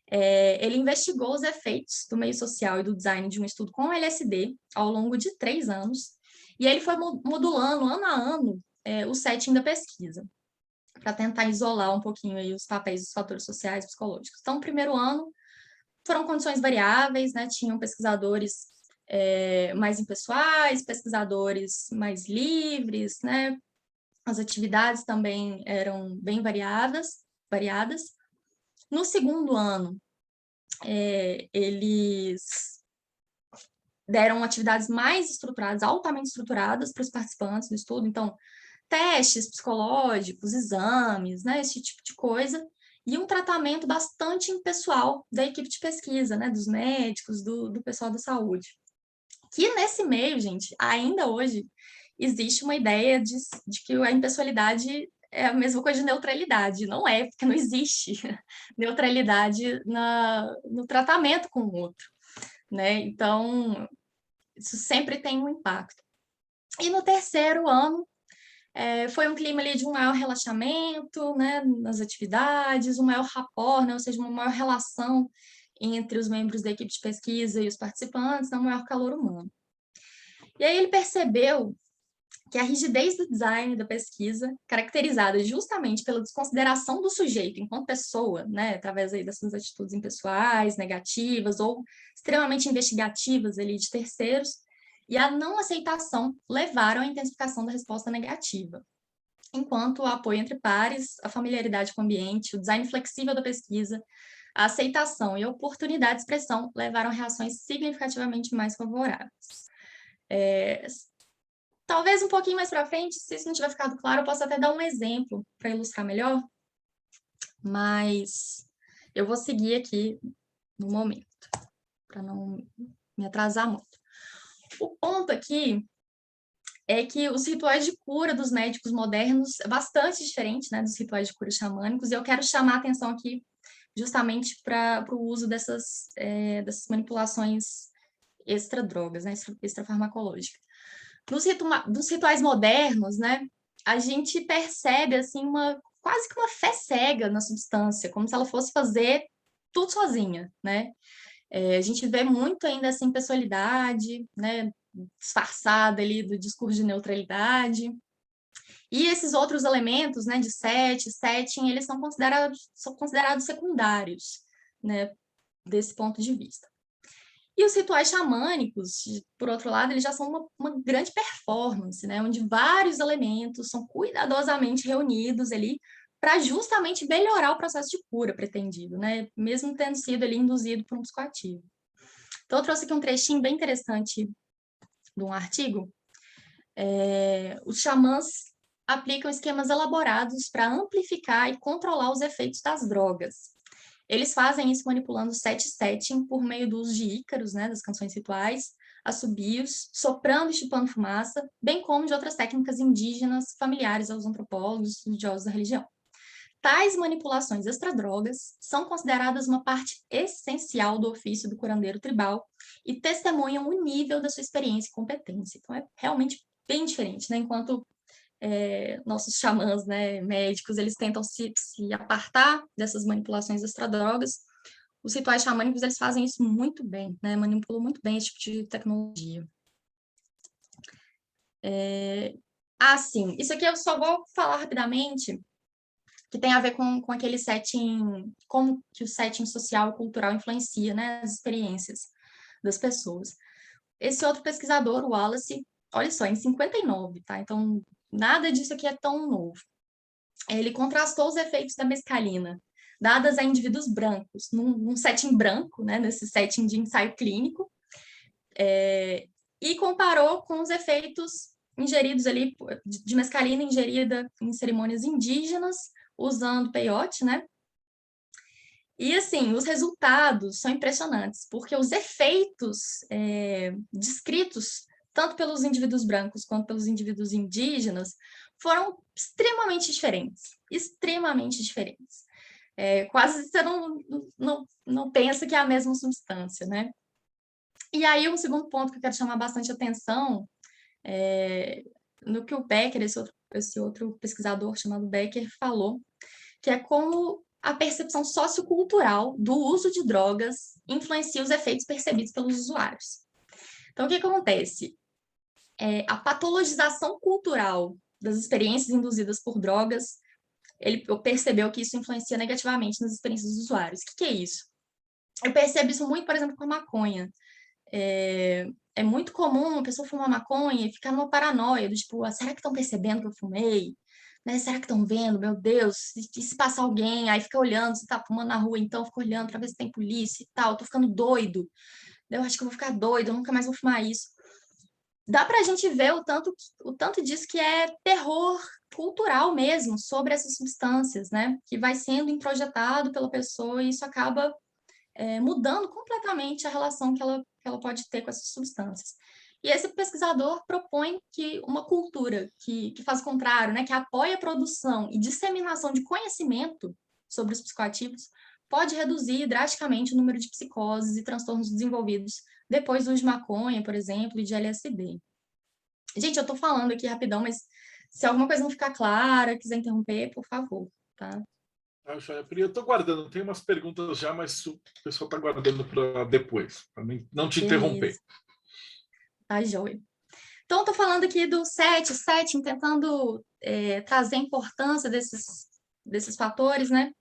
Ele investigou os efeitos do meio social e do design de um estudo com LSD ao longo de 3 anos, e ele foi modulando, ano a ano, o setting da pesquisa, para tentar isolar um pouquinho aí os papéis dos fatores sociais e psicológicos. Então, no primeiro ano, foram condições variáveis, né? Tinham pesquisadores mais impessoais, pesquisadores mais livres, né? As atividades também eram bem variadas. No segundo ano, eles deram atividades mais estruturadas, altamente estruturadas para os participantes do estudo, então, testes psicológicos, exames, né, esse tipo de coisa, e um tratamento bastante impessoal da equipe de pesquisa, né, dos médicos, do pessoal da saúde. Que nesse meio, gente, ainda hoje, existe uma ideia de que a impessoalidade é a mesma coisa de neutralidade. Não é, porque não existe neutralidade no tratamento com o outro, né? Então, isso sempre tem um impacto. E no terceiro ano, foi um clima ali de um maior relaxamento, né, nas atividades, um maior rapport, né, ou seja, uma maior relação entre os membros da equipe de pesquisa e os participantes, um maior calor humano. E aí ele percebeu que a rigidez do design da pesquisa, caracterizada justamente pela desconsideração do sujeito enquanto pessoa, né, através aí dessas atitudes impessoais, negativas ou extremamente investigativas ali de terceiros, e a não aceitação levaram à intensificação da resposta negativa. Enquanto o apoio entre pares, a familiaridade com o ambiente, o design flexível da pesquisa, a aceitação e a oportunidade de expressão levaram a reações significativamente mais favoráveis. Talvez um pouquinho mais para frente, se isso não tiver ficado claro, eu posso até dar um exemplo para ilustrar melhor, mas eu vou seguir aqui no momento, para não me atrasar muito. O ponto aqui é que os rituais de cura dos médicos modernos é bastante diferente, né, dos rituais de cura xamânicos, e eu quero chamar a atenção aqui justamente para o uso dessas manipulações extra-drogas, né, extra-farmacológicas. Nos rituais modernos, né, a gente percebe assim quase que uma fé cega na substância, como se ela fosse fazer tudo sozinha, né? A gente vê muito ainda essa impessoalidade, né, disfarçada ali do discurso de neutralidade. E esses outros elementos, né, de setting, eles são considerados secundários, né, desse ponto de vista. E os rituais xamânicos, por outro lado, eles já são uma grande performance, né, onde vários elementos são cuidadosamente reunidos ali para justamente melhorar o processo de cura pretendido, né, mesmo tendo sido ali induzido por um psicoativo. Então, eu trouxe aqui um trechinho bem interessante de um artigo. Os xamãs aplicam esquemas elaborados para amplificar e controlar os efeitos das drogas. Eles fazem isso manipulando o setting por meio do uso de ícaros, né, das canções rituais, assobios, soprando e chupando fumaça, bem como de outras técnicas indígenas familiares aos antropólogos e estudiosos da religião. Tais manipulações extra-drogas são consideradas uma parte essencial do ofício do curandeiro tribal e testemunham o nível da sua experiência e competência. Então, é realmente bem diferente, né? Enquanto nossos xamãs, né, médicos, eles tentam se apartar dessas manipulações extra-drogas, os rituais xamânicos, eles fazem isso muito bem, né? Manipulam muito bem esse tipo de tecnologia. Sim, isso aqui eu só vou falar rapidamente, que tem a ver com aquele setting, como que o setting social e cultural influencia, né, as experiências das pessoas. Esse outro pesquisador, o Wallace, olha só, em 59, tá? Então, nada disso aqui é tão novo. Ele contrastou os efeitos da mescalina dadas a indivíduos brancos, num setting branco, né, nesse setting de ensaio clínico, e comparou com os efeitos ingeridos ali, de mescalina ingerida em cerimônias indígenas, usando peiote, né? E, assim, os resultados são impressionantes, porque os efeitos descritos, tanto pelos indivíduos brancos quanto pelos indivíduos indígenas, foram extremamente diferentes. Extremamente diferentes. Quase você não pensa que é a mesma substância, né? E aí, um segundo ponto que eu quero chamar bastante atenção no que o Becker, esse outro pesquisador chamado Becker, falou, que é como a percepção sociocultural do uso de drogas influencia os efeitos percebidos pelos usuários. Então, o que acontece? A patologização cultural das experiências induzidas por drogas, ele percebeu que isso influencia negativamente nas experiências dos usuários. O que é isso? Eu percebo isso muito, por exemplo, com a maconha. É muito comum a pessoa fumar maconha e ficar numa paranoia, do tipo, será que estão percebendo que eu fumei? Né? Será que estão vendo? Meu Deus, e se passar alguém, aí fica olhando, se tá fumando na rua, então fica olhando para ver se tem polícia e tal, tô ficando doido. Eu acho que eu vou ficar doido, eu nunca mais vou fumar isso. Dá pra gente ver o tanto disso que é terror cultural mesmo, sobre essas substâncias, né? Que vai sendo introjetado pela pessoa e isso acaba mudando completamente a relação que ela pode ter com essas substâncias. E esse pesquisador propõe que uma cultura que faz o contrário, né, que apoia a produção e disseminação de conhecimento sobre os psicoativos, pode reduzir drasticamente o número de psicoses e transtornos desenvolvidos depois do uso de maconha, por exemplo, e de LSD. Gente, eu estou falando aqui rapidão, mas se alguma coisa não ficar clara, quiser interromper, por favor, tá? Eu estou guardando, tem umas perguntas já, mas o pessoal está guardando para depois, para não te interromper. Tá, joia. Então, estou falando aqui do setting, tentando trazer a importância desses fatores, né?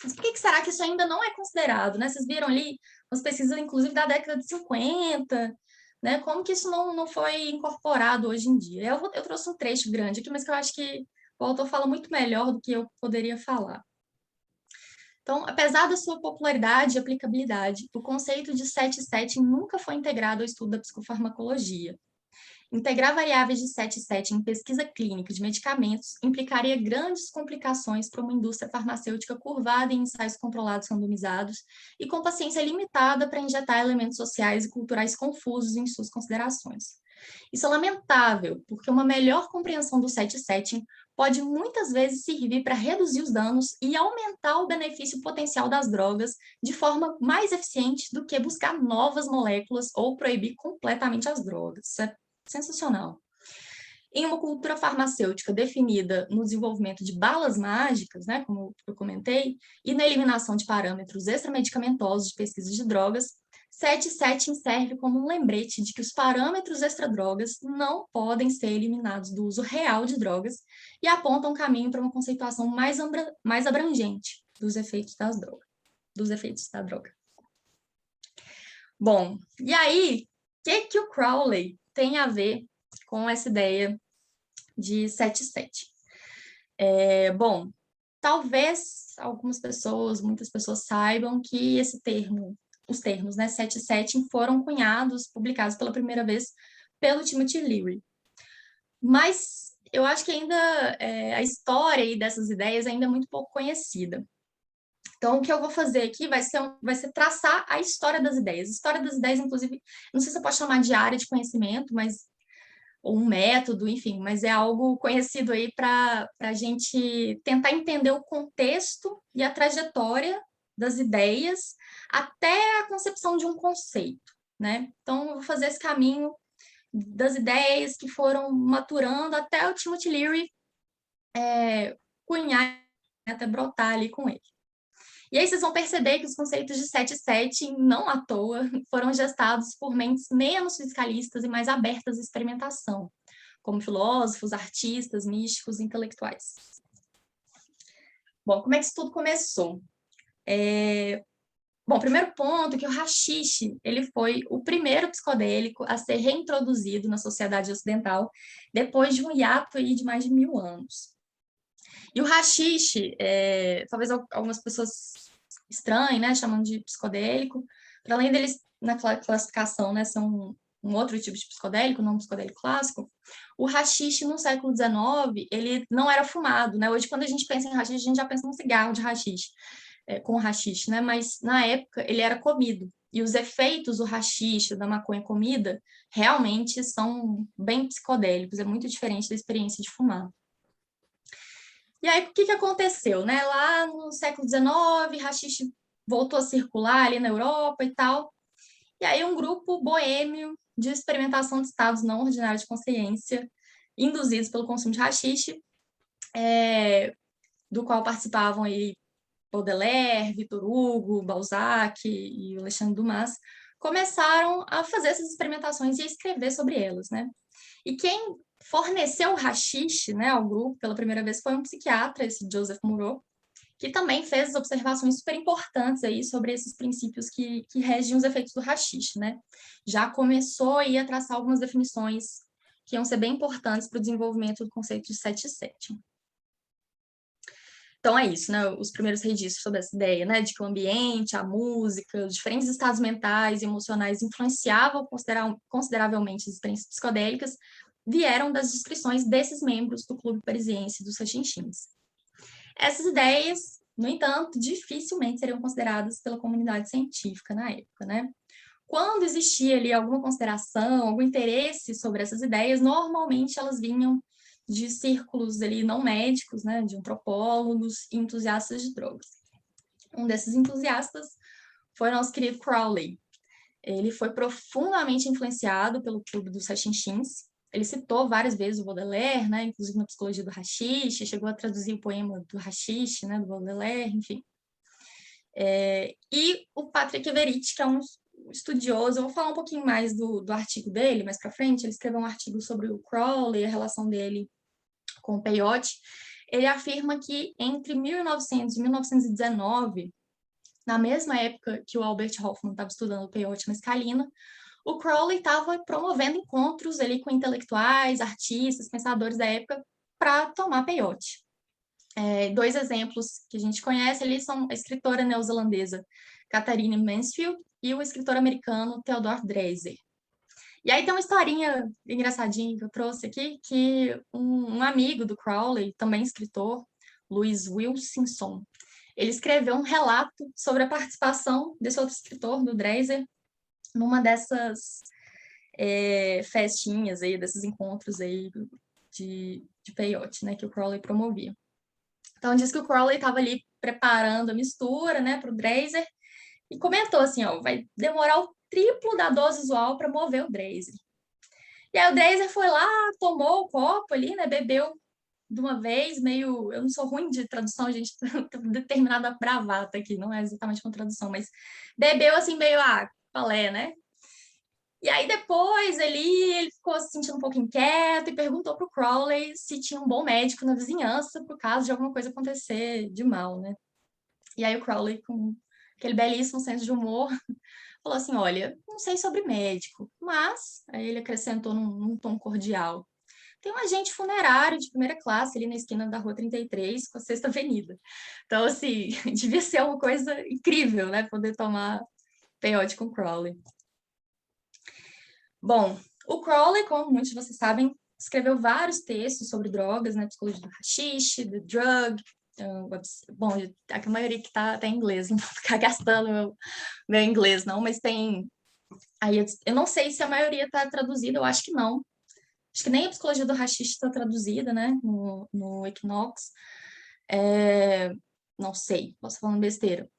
Mas por que será que isso ainda não é considerado, né? Vocês viram ali umas pesquisas, inclusive, da década de 50, né? Como que isso não foi incorporado hoje em dia? Eu trouxe um trecho grande aqui, mas que eu acho que o autor fala muito melhor do que eu poderia falar. Então, apesar da sua popularidade e aplicabilidade, o conceito de setting nunca foi integrado ao estudo da psicofarmacologia. Integrar variáveis de setting em pesquisa clínica de medicamentos implicaria grandes complicações para uma indústria farmacêutica curvada em ensaios controlados randomizados e com paciência limitada para injetar elementos sociais e culturais confusos em suas considerações. Isso é lamentável, porque uma melhor compreensão do setting pode muitas vezes servir para reduzir os danos e aumentar o benefício potencial das drogas de forma mais eficiente do que buscar novas moléculas ou proibir completamente as drogas. Isso é sensacional. Em uma cultura farmacêutica definida no desenvolvimento de balas mágicas, né, como eu comentei, e na eliminação de parâmetros extramedicamentosos de pesquisa de drogas, setting serve como um lembrete de que os parâmetros extradrogas não podem ser eliminados do uso real de drogas e apontam um caminho para uma conceituação mais abrangente dos efeitos da droga. Bom, e aí, o que o Crowley tem a ver com essa ideia de setting? Bom, talvez muitas pessoas saibam que os termos, né, setting foram cunhados, publicados pela primeira vez pelo Timothy Leary. Mas eu acho que ainda a história aí dessas ideias ainda é muito pouco conhecida. Então, o que eu vou fazer aqui vai ser traçar a história das ideias. A história das ideias, inclusive, não sei se você pode chamar de área de conhecimento, ou um método, enfim, mas é algo conhecido aí para a gente tentar entender o contexto e a trajetória das ideias até a concepção de um conceito, né? Então, eu vou fazer esse caminho das ideias que foram maturando até o Timothy Leary cunhar, até brotar ali com ele. E aí vocês vão perceber que os conceitos de setting, não à toa, foram gestados por mentes menos fiscalistas e mais abertas à experimentação, como filósofos, artistas, místicos, intelectuais. Bom, como é que isso tudo começou? Bom, primeiro ponto é que o haxixe, ele foi o primeiro psicodélico a ser reintroduzido na sociedade ocidental depois de um hiato aí de mais de 1000 anos. E o haxixe, talvez algumas pessoas estranhem, né, chamando de psicodélico, para além deles, na classificação, né, são um outro tipo de psicodélico, não um psicodélico clássico, o haxixe no século XIX, ele não era fumado, né? Hoje, quando a gente pensa em haxixe, a gente já pensa num cigarro de haxixe, com haxixe, né? Mas, na época, ele era comido. E os efeitos do haxixe, da maconha comida, realmente são bem psicodélicos, é muito diferente da experiência de fumar. E aí, o que aconteceu, né? Lá no século XIX, haxixe voltou a circular ali na Europa e tal. E aí, um grupo boêmio de experimentação de estados não ordinários de consciência, induzidos pelo consumo de haxixe, do qual participavam aí Baudelaire, Victor Hugo, Balzac e Alexandre Dumas, começaram a fazer essas experimentações e a escrever sobre elas, né? E quem forneceu o haxixe, né, ao grupo pela primeira vez foi um psiquiatra, esse Joseph Murrow, que também fez observações super importantes aí sobre esses princípios que regem os efeitos do haxixe, né? Já começou aí a traçar algumas definições que iam ser bem importantes para o desenvolvimento do conceito de setting. Então é isso, né? Os primeiros registros sobre essa ideia, né, de que o ambiente, a música, os diferentes estados mentais e emocionais influenciavam consideravelmente as experiências psicodélicas, vieram das descrições desses membros do Clube Parisiense dos Sachinchins. Essas ideias, no entanto, dificilmente seriam consideradas pela comunidade científica na época, né? Quando existia ali alguma consideração, algum interesse sobre essas ideias, normalmente elas vinham de círculos ali não médicos, né, de antropólogos e entusiastas de drogas. Um desses entusiastas foi o nosso querido Crowley. Ele foi profundamente influenciado pelo Clube dos Sachinchins. Ele citou várias vezes o Baudelaire, né, inclusive na Psicologia do Haxixe, chegou a traduzir o poema do Haxixe, né, do Baudelaire, enfim. E o Patrick Everitt, que é um estudioso, eu vou falar um pouquinho mais do artigo dele, mais para frente, ele escreveu um artigo sobre o Crowley, a relação dele com o peyote. Ele afirma que entre 1900 e 1919, na mesma época que o Albert Hofmann estava estudando o peyote mescalina, o Crowley estava promovendo encontros ali com intelectuais, artistas, pensadores da época para tomar peyote. Dois exemplos que a gente conhece ali são a escritora neozelandesa Catherine Mansfield e o escritor americano Theodore Dreiser. E aí tem uma historinha engraçadinha que eu trouxe aqui, que um amigo do Crowley, também escritor, Louis Wilkinson, ele escreveu um relato sobre a participação desse outro escritor, do Dreiser, numa dessas festinhas aí, desses encontros aí de peyote, né, que o Crowley promovia. Então, diz que o Crowley estava ali preparando a mistura, né, para o Dreiser, e comentou assim, ó, vai demorar o triplo da dose usual para mover o Dreiser. E aí o Dreiser foi lá, tomou o copo ali, né, bebeu de uma vez, meio... Eu não sou ruim de tradução, gente, determinada bravata aqui, não é exatamente uma tradução, mas bebeu assim meio, palé, né? E aí depois ele ficou se sentindo um pouco inquieto e perguntou para o Crowley se tinha um bom médico na vizinhança por caso de alguma coisa acontecer de mal, né? E aí o Crowley, com aquele belíssimo senso de humor, falou assim, olha, não sei sobre médico, mas... Aí ele acrescentou num tom cordial. Tem um agente funerário de primeira classe ali na esquina da Rua 33 com a Sexta Avenida. Então, assim, devia ser uma coisa incrível, né? Poder tomar peyote com Crowley. Bom, o Crowley, como muitos de vocês sabem, escreveu vários textos sobre drogas, né? Psicologia do haxixe, do drug. Bom, a maioria que tá em inglês, não vou ficar gastando meu inglês, não, mas tem... Aí eu não sei se a maioria está traduzida, eu acho que não. Acho que nem a psicologia do haxixe está traduzida, né? No Equinox. Não sei, posso estar falando besteira.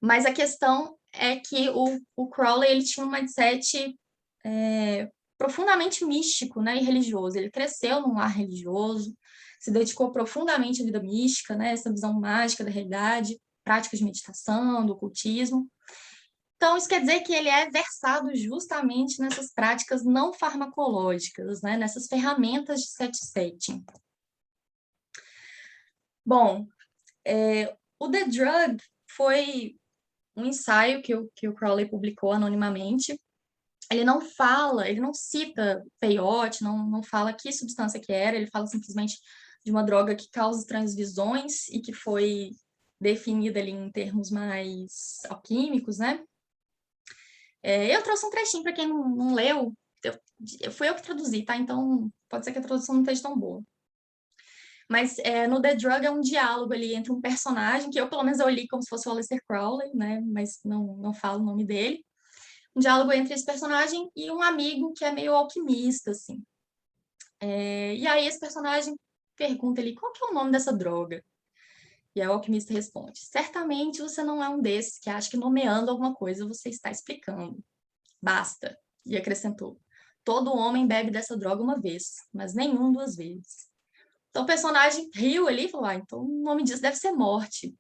Mas a questão é que o Crowley ele tinha um mindset profundamente místico, né, e religioso. Ele cresceu num lar religioso, se dedicou profundamente à vida mística, né, essa visão mágica da realidade, práticas de meditação, do ocultismo. Então, isso quer dizer que ele é versado justamente nessas práticas não farmacológicas, né, nessas ferramentas de set setting. Bom, o The Drug foi um ensaio que o Crowley publicou anonimamente. Ele não fala, ele não cita peyote, não fala que substância que era, ele fala simplesmente de uma droga que causa estranhas visões e que foi definida ali em termos mais alquímicos, né? Eu trouxe um trechinho para quem não leu, fui eu que traduzi, tá? Então pode ser que a tradução não esteja tão boa. Mas no The Drug é um diálogo ali entre um personagem, que eu pelo menos eu li como se fosse o Aleister Crowley, né? Mas não falo o nome dele. Um diálogo entre esse personagem e um amigo que é meio alquimista, assim. E aí esse personagem pergunta ali, qual que é o nome dessa droga? E aí o alquimista responde, certamente você não é um desses que acha que nomeando alguma coisa você está explicando. Basta. E acrescentou, todo homem bebe dessa droga uma vez, mas nenhum duas vezes. Então o personagem riu ali e falou, então o nome disso deve ser morte.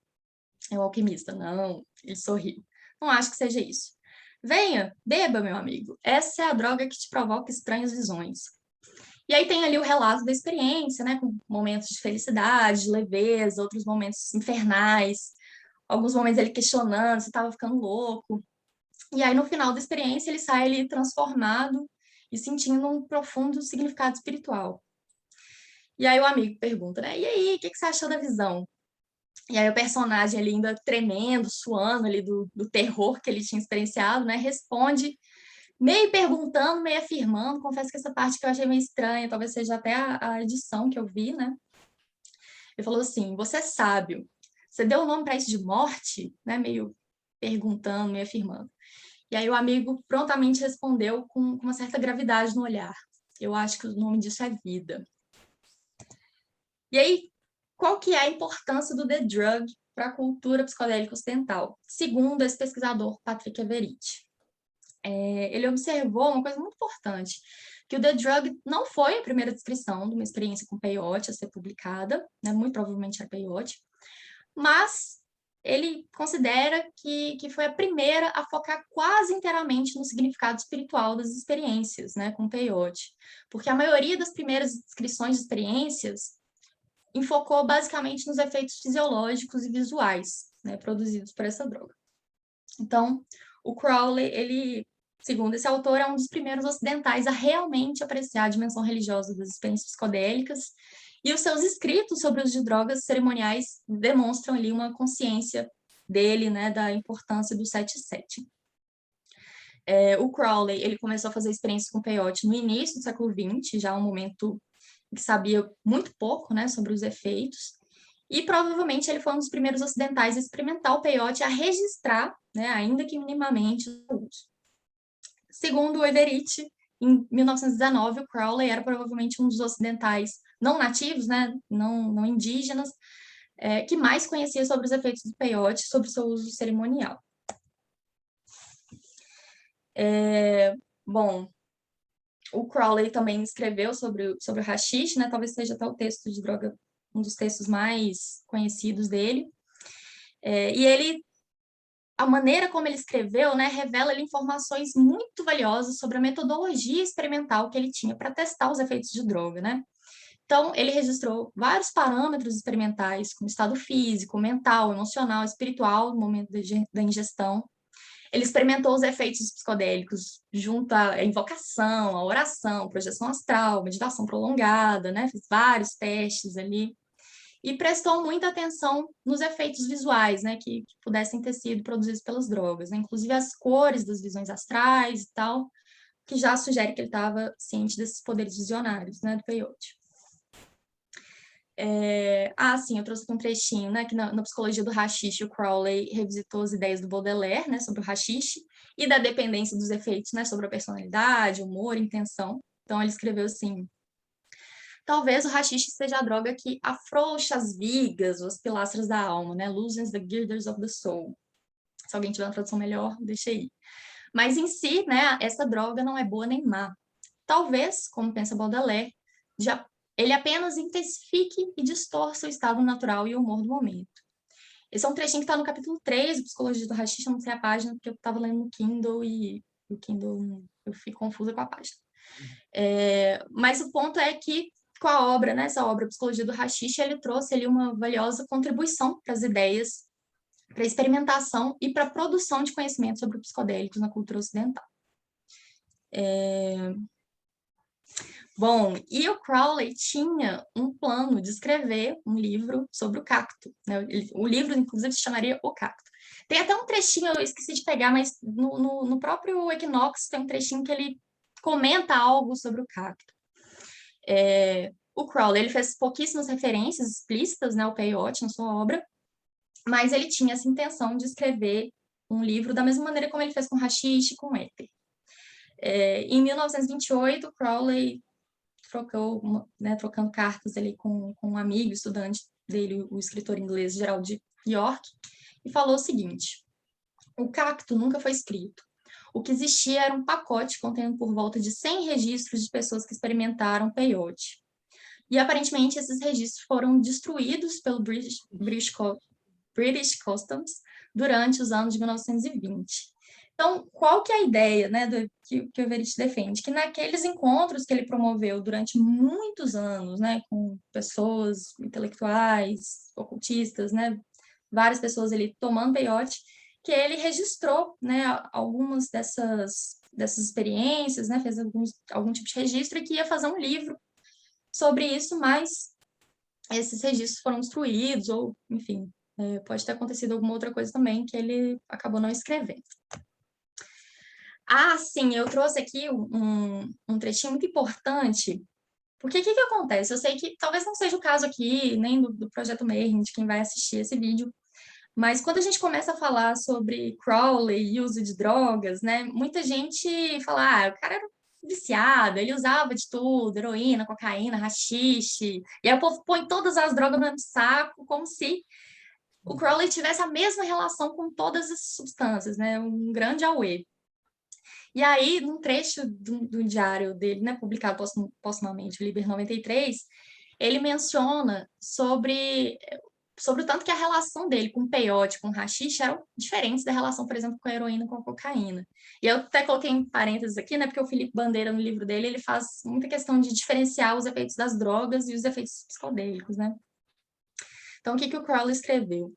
É o alquimista, não, ele sorriu. Não acho que seja isso. Venha, beba, meu amigo. Essa é a droga que te provoca estranhas visões. E aí tem ali o relato da experiência, né? Com momentos de felicidade, de leveza, outros momentos infernais, alguns momentos ele questionando se estava ficando louco. E aí, no final da experiência, ele sai ali transformado e sentindo um profundo significado espiritual. E aí o amigo pergunta, né? E aí, o que você achou da visão? E aí o personagem ali ainda tremendo, suando ali do terror que ele tinha experienciado, né? Responde meio perguntando, meio afirmando. Confesso que essa parte que eu achei meio estranha, talvez seja até a edição que eu vi, né? Ele falou assim, você é sábio. Você deu o nome para isso de morte? Né? Meio perguntando, meio afirmando. E aí o amigo prontamente respondeu com uma certa gravidade no olhar. Eu acho que o nome disso é vida. E aí, qual que é a importância do The Drug para a cultura psicodélica ocidental? Segundo esse pesquisador Patrick Everett. Ele observou uma coisa muito importante, que o The Drug não foi a primeira descrição de uma experiência com peyote a ser publicada, né? Muito provavelmente era peyote, mas ele considera que foi a primeira a focar quase inteiramente no significado espiritual das experiências, né, com peyote. Porque a maioria das primeiras descrições de experiências enfocou basicamente nos efeitos fisiológicos e visuais, né, produzidos por essa droga. Então, o Crowley, ele, segundo esse autor, é um dos primeiros ocidentais a realmente apreciar a dimensão religiosa das experiências psicodélicas, e os seus escritos sobre o uso de drogas cerimoniais demonstram ali uma consciência dele, né, da importância do 7-7. O Crowley, ele começou a fazer experiências com peyote no início do século XX, já um momento que sabia muito pouco, né, sobre os efeitos, e provavelmente ele foi um dos primeiros ocidentais a experimentar o peyote, a registrar, né, ainda que minimamente, o uso. Segundo o Everett, em 1919, o Crowley era provavelmente um dos ocidentais não nativos, né, não indígenas, que mais conhecia sobre os efeitos do peyote, sobre o seu uso cerimonial. Bom, o Crowley também escreveu sobre o haxixe, né, talvez seja até o texto de droga, um dos textos mais conhecidos dele. E ele, a maneira como ele escreveu, né, revela ali informações muito valiosas sobre a metodologia experimental que ele tinha para testar os efeitos de droga, né? Então, ele registrou vários parâmetros experimentais, como estado físico, mental, emocional, espiritual, no momento da ingestão. Ele experimentou os efeitos psicodélicos junto à invocação, à oração, projeção astral, meditação prolongada, né? Fez vários testes ali. E prestou muita atenção nos efeitos visuais, né? Que pudessem ter sido produzidos pelas drogas, né? Inclusive as cores das visões astrais e tal, que já sugere que ele estava ciente desses poderes visionários, né? Do peyote. Sim, eu trouxe aqui um trechinho, né, que na psicologia do haxixe, o Crowley revisitou as ideias do Baudelaire, né, sobre o haxixe, e da dependência dos efeitos, né, sobre a personalidade, humor, intenção. Então, ele escreveu assim: talvez o haxixe seja a droga que afrouxa as vigas, ou as pilastras da alma, né, loosens the girders of the soul. Se alguém tiver uma tradução melhor, deixa aí. Mas, em si, né, essa droga não é boa nem má. Talvez, como pensa Baudelaire, ele apenas intensifique e distorça o estado natural e o humor do momento. Esse é um trechinho que está no capítulo 3 do Psicologia do Haxixe, eu não sei a página, porque eu estava lendo no Kindle e o Kindle eu fico confusa com a página. Mas o ponto é que, com a obra, né, essa obra Psicologia do Haxixe, ele trouxe ali uma valiosa contribuição para as ideias, para a experimentação e para a produção de conhecimento sobre psicodélicos na cultura ocidental. Bom, e o Crowley tinha um plano de escrever um livro sobre o cacto, né? O livro, inclusive, se chamaria O Cacto. Tem até um trechinho, eu esqueci de pegar, mas no próprio Equinox tem um trechinho que ele comenta algo sobre o cacto. O Crowley, ele fez pouquíssimas referências explícitas, né, ao peyote na sua obra, mas ele tinha essa intenção de escrever um livro da mesma maneira como ele fez com haxixe e com éter. Em 1928, Crowley trocando cartas ali com um amigo, estudante dele, o escritor inglês Gerald York, e falou o seguinte: o cacto nunca foi escrito. O que existia era um pacote contendo por volta de 100 registros de pessoas que experimentaram peyote. E, aparentemente, esses registros foram destruídos pelo British Customs durante os anos de 1920. Então, qual que é a ideia, né, que o Everett defende? Que naqueles encontros que ele promoveu durante muitos anos, né, com pessoas intelectuais, ocultistas, né, várias pessoas ali tomando peyote, que ele registrou, né, algumas dessas experiências, né, fez algum tipo de registro e que ia fazer um livro sobre isso, mas esses registros foram destruídos ou, enfim, pode ter acontecido alguma outra coisa também que ele acabou não escrevendo. Sim, eu trouxe aqui um trechinho muito importante, porque o que acontece? Eu sei que talvez não seja o caso aqui, nem do Projeto Mayhem, de quem vai assistir esse vídeo, mas quando a gente começa a falar sobre Crowley e uso de drogas, né, muita gente fala, o cara era viciado, ele usava de tudo, heroína, cocaína, haxixe, e aí o povo põe todas as drogas no mesmo saco, como se o Crowley tivesse a mesma relação com todas as substâncias, né, um grande auê. E aí, num trecho do diário dele, né, publicado póstumamente, o Liber 93, ele menciona sobre sobre o tanto que a relação dele com o peiote, com o haxixe, eram diferentes da relação, por exemplo, com a heroína e com a cocaína. E eu até coloquei em parênteses aqui, né, porque o Felipe Bandeira, no livro dele, ele faz muita questão de diferenciar os efeitos das drogas e os efeitos psicodélicos, né? Então, o que o Crowley escreveu?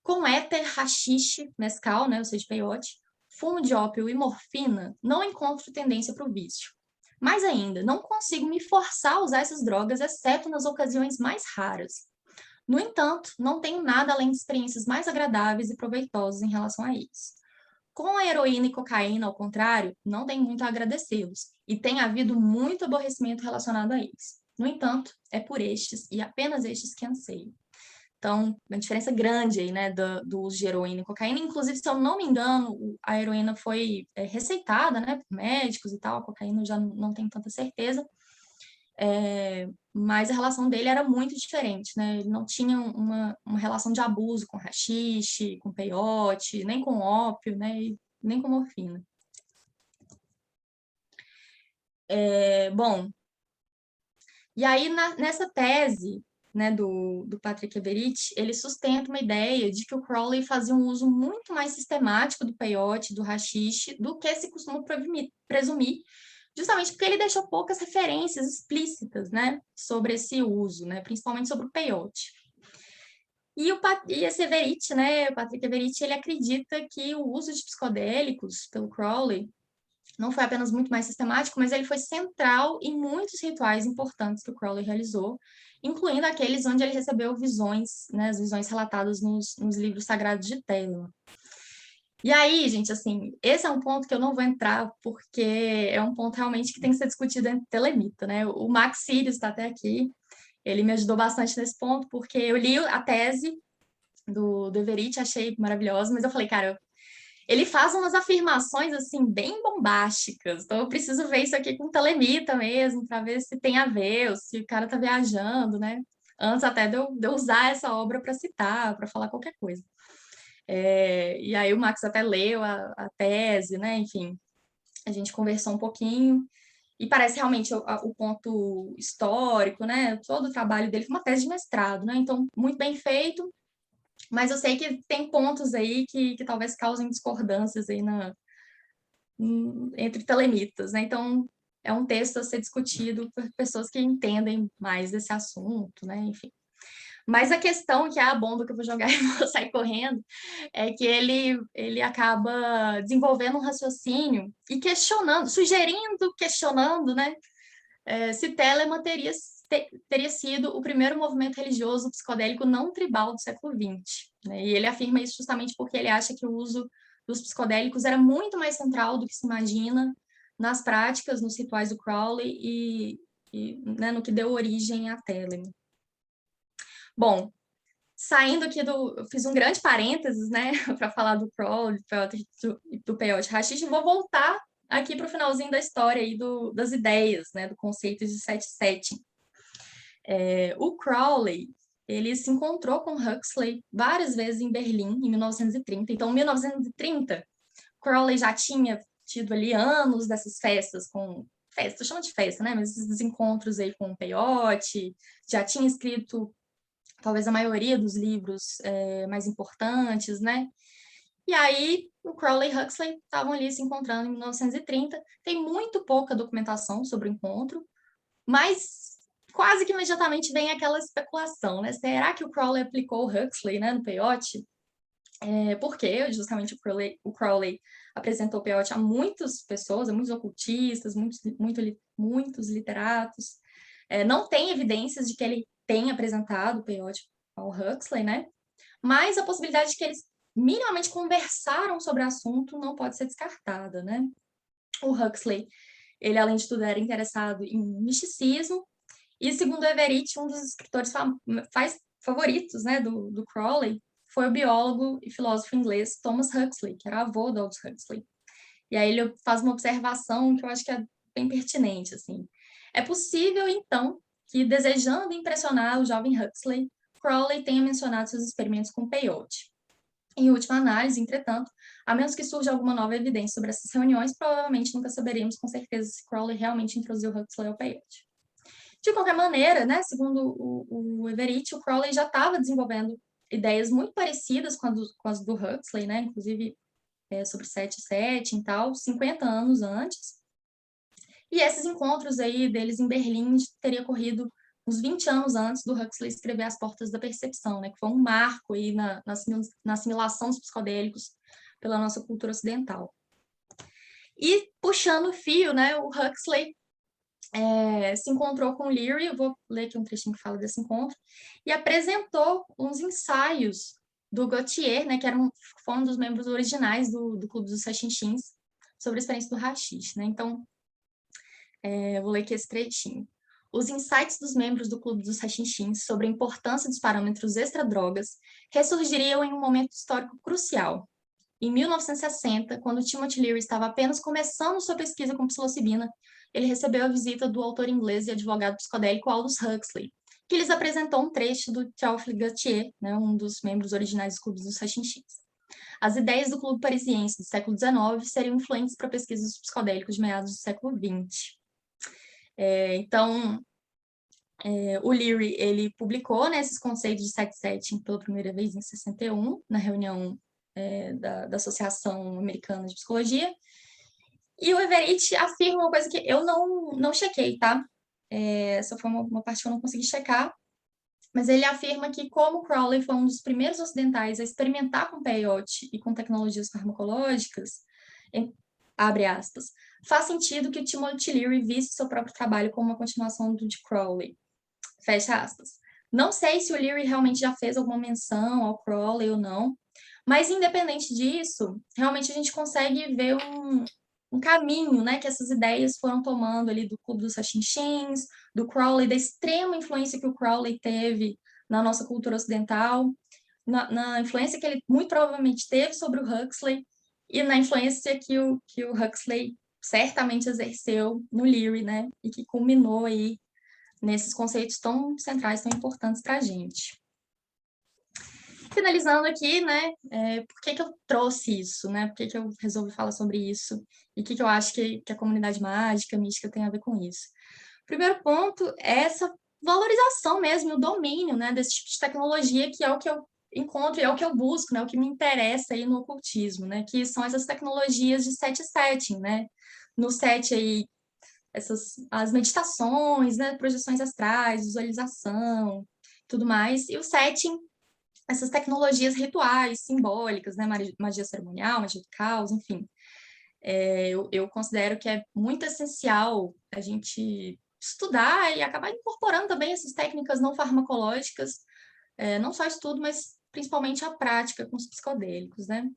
Com éter, haxixe, mescal, né, ou seja, peiote, fumo de ópio e morfina, não encontro tendência para o vício. Mais ainda, não consigo me forçar a usar essas drogas, exceto nas ocasiões mais raras. No entanto, não tenho nada além de experiências mais agradáveis e proveitosas em relação a eles. Com a heroína e cocaína, ao contrário, não tenho muito a agradecê-los, e tem havido muito aborrecimento relacionado a eles. No entanto, é por estes, e apenas estes, que anseio. Então, uma diferença grande aí, né, do uso de heroína e cocaína. Inclusive, se eu não me engano, a heroína foi receitada, né, por médicos e tal, a cocaína eu já não tenho tanta certeza. Mas a relação dele era muito diferente, né? Ele não tinha uma relação de abuso com haxixe, com peiote, nem com ópio, né? E nem com morfina. Bom, e aí nessa tese, né, do Patrick Everett, ele sustenta uma ideia de que o Crowley fazia um uso muito mais sistemático do peiote, do haxixe, do que se costuma presumir, justamente porque ele deixou poucas referências explícitas, né, sobre esse uso, né, principalmente sobre o peiote. E esse Everett, né, o Patrick Everett, ele acredita que o uso de psicodélicos pelo Crowley não foi apenas muito mais sistemático, mas ele foi central em muitos rituais importantes que o Crowley realizou, incluindo aqueles onde ele recebeu visões, né, as visões relatadas nos livros sagrados de Telemann. E aí, gente, assim, esse é um ponto que eu não vou entrar, porque é um ponto realmente que tem que ser discutido entre telemita, né? O Max Sirius está até aqui, ele me ajudou bastante nesse ponto, porque eu li a tese do Everett, achei maravilhosa, mas eu falei, cara, ele faz umas afirmações, assim, bem bombásticas, então eu preciso ver isso aqui com telemita mesmo, para ver se tem a ver, ou se o cara tá viajando, né? Antes até de eu usar essa obra para citar, para falar qualquer coisa. E aí o Max até leu a tese, né? Enfim, a gente conversou um pouquinho, e parece realmente o ponto histórico, né? Todo o trabalho dele foi uma tese de mestrado, né? Então, muito bem feito, mas eu sei que tem pontos aí que talvez causem discordâncias aí entre telemitas, né? Então, é um texto a ser discutido por pessoas que entendem mais desse assunto, né? Enfim. Mas a questão que é a bomba que eu vou jogar e vou sair correndo é que ele acaba desenvolvendo um raciocínio e questionando, sugerindo, questionando, né? Se Telemann teria sido o primeiro movimento religioso psicodélico não tribal do século XX. Né? E ele afirma isso justamente porque ele acha que o uso dos psicodélicos era muito mais central do que se imagina nas práticas, nos rituais do Crowley né, no que deu origem à Telemann. Bom, saindo aqui eu fiz um grande parênteses, né, para falar do Crowley, do peyote hashish, vou voltar aqui para o finalzinho da história aí das ideias, né, do conceito de set setting. O Crowley, ele se encontrou com Huxley várias vezes em Berlim, em 1930. Então, em 1930, Crowley já tinha tido ali anos dessas festas eu chamo de festa, né, mas esses encontros aí com o peyote, já tinha escrito talvez a maioria dos livros mais importantes, né? E aí, o Crowley e Huxley estavam ali se encontrando em 1930. Tem muito pouca documentação sobre o encontro, mas quase que imediatamente vem aquela especulação, né? Será que o Crowley aplicou o Huxley, né, no peyote? Porque justamente o Crowley apresentou o peyote a muitas pessoas, a muitos ocultistas, muitos literatos. Não tem evidências de que ele tenha apresentado o peyote ao Huxley, né? Mas a possibilidade de que eles minimamente conversaram sobre o assunto não pode ser descartada, né? O Huxley, ele além de tudo era interessado em misticismo e segundo Everett, um dos escritores favoritos, né, do Crowley, foi o biólogo e filósofo inglês Thomas Huxley, que era avô do Aldous Huxley. E aí ele faz uma observação que eu acho que é bem pertinente, assim. É possível, então, que, desejando impressionar o jovem Huxley, Crowley tenha mencionado seus experimentos com peyote. Em última análise, entretanto, a menos que surja alguma nova evidência sobre essas reuniões, provavelmente nunca saberemos com certeza se Crowley realmente introduziu Huxley ao peyote. De qualquer maneira, né, segundo o Everett, o Crowley já estava desenvolvendo ideias muito parecidas com as do Huxley, né, inclusive sobre 7-7 e tal, 50 anos antes. E esses encontros aí deles em Berlim teria ocorrido uns 20 anos antes do Huxley escrever As Portas da Percepção, né, que foi um marco aí na assimilação dos psicodélicos pela nossa cultura ocidental. E puxando o fio, né, o Huxley se encontrou com Leary, eu vou ler aqui um trechinho que fala desse encontro, e apresentou uns ensaios do Gautier, né, que foi um dos membros originais do Clube dos Xinxins, sobre a experiência do haxixe, né? Então, eu vou ler aqui esse trechinho. Os insights dos membros do Clube dos Xinxins sobre a importância dos parâmetros extra-drogas ressurgiriam em um momento histórico crucial. Em 1960, quando Timothy Leary estava apenas começando sua pesquisa com psilocibina, ele recebeu a visita do autor inglês e advogado psicodélico Aldous Huxley, que lhes apresentou um trecho do Théophile Gautier, né, um dos membros originais dos clubes dos Xinxins. As ideias do clube parisiense do século XIX seriam influentes para a pesquisa dos psicodélicos de meados do século XX. Então, o Leary, ele publicou, né, esses conceitos de 7-7 pela primeira vez em 61, na reunião da Associação Americana de Psicologia, e o Everett afirma uma coisa que eu não chequei, tá? Essa foi uma parte que eu não consegui checar, mas ele afirma que, como Crowley foi um dos primeiros ocidentais a experimentar com peyote e com tecnologias farmacológicas, abre aspas, faz sentido que Timothy Leary visse seu próprio trabalho como uma continuação do de Crowley, fecha aspas. Não sei se o Leary realmente já fez alguma menção ao Crowley ou não, mas independente disso, realmente a gente consegue ver um caminho, né, que essas ideias foram tomando ali do Clube dos Xinxins, do Crowley, da extrema influência que o Crowley teve na nossa cultura ocidental, na influência que ele muito provavelmente teve sobre o Huxley e na influência que o Huxley certamente exerceu no Leary, né, e que culminou aí nesses conceitos tão centrais, tão importantes para a gente. Finalizando aqui, né, por que eu trouxe isso, né, por que eu resolvi falar sobre isso e o que eu acho que a comunidade mágica, mística tem a ver com isso. O primeiro ponto é essa valorização mesmo, o domínio, né, desse tipo de tecnologia, que é o que eu encontro e é o que eu busco, né, o que me interessa aí no ocultismo, né, que são essas tecnologias de setting, né, no set aí, as meditações, né, projeções astrais, visualização, tudo mais, e o setting, essas tecnologias rituais, simbólicas, né, magia cerimonial, magia do caos, enfim. Eu considero que é muito essencial a gente estudar e acabar incorporando também essas técnicas não farmacológicas, não só estudo, mas principalmente a prática com os psicodélicos, né?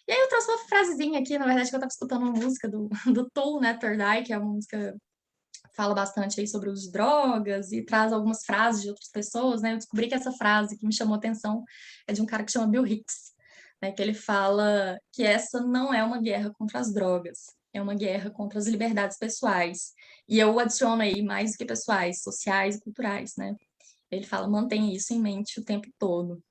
E aí eu trouxe uma frasezinha aqui, na verdade, que eu estava escutando uma música do Tool, né, Third Eye, que é uma música que fala bastante aí sobre os drogas e traz algumas frases de outras pessoas, né? Eu descobri que essa frase que me chamou a atenção é de um cara que chama Bill Hicks, né, que ele fala que essa não é uma guerra contra as drogas, é uma guerra contra as liberdades pessoais. E eu adiciono aí mais do que pessoais, sociais e culturais, né? Ele fala, mantenha isso em mente o tempo todo.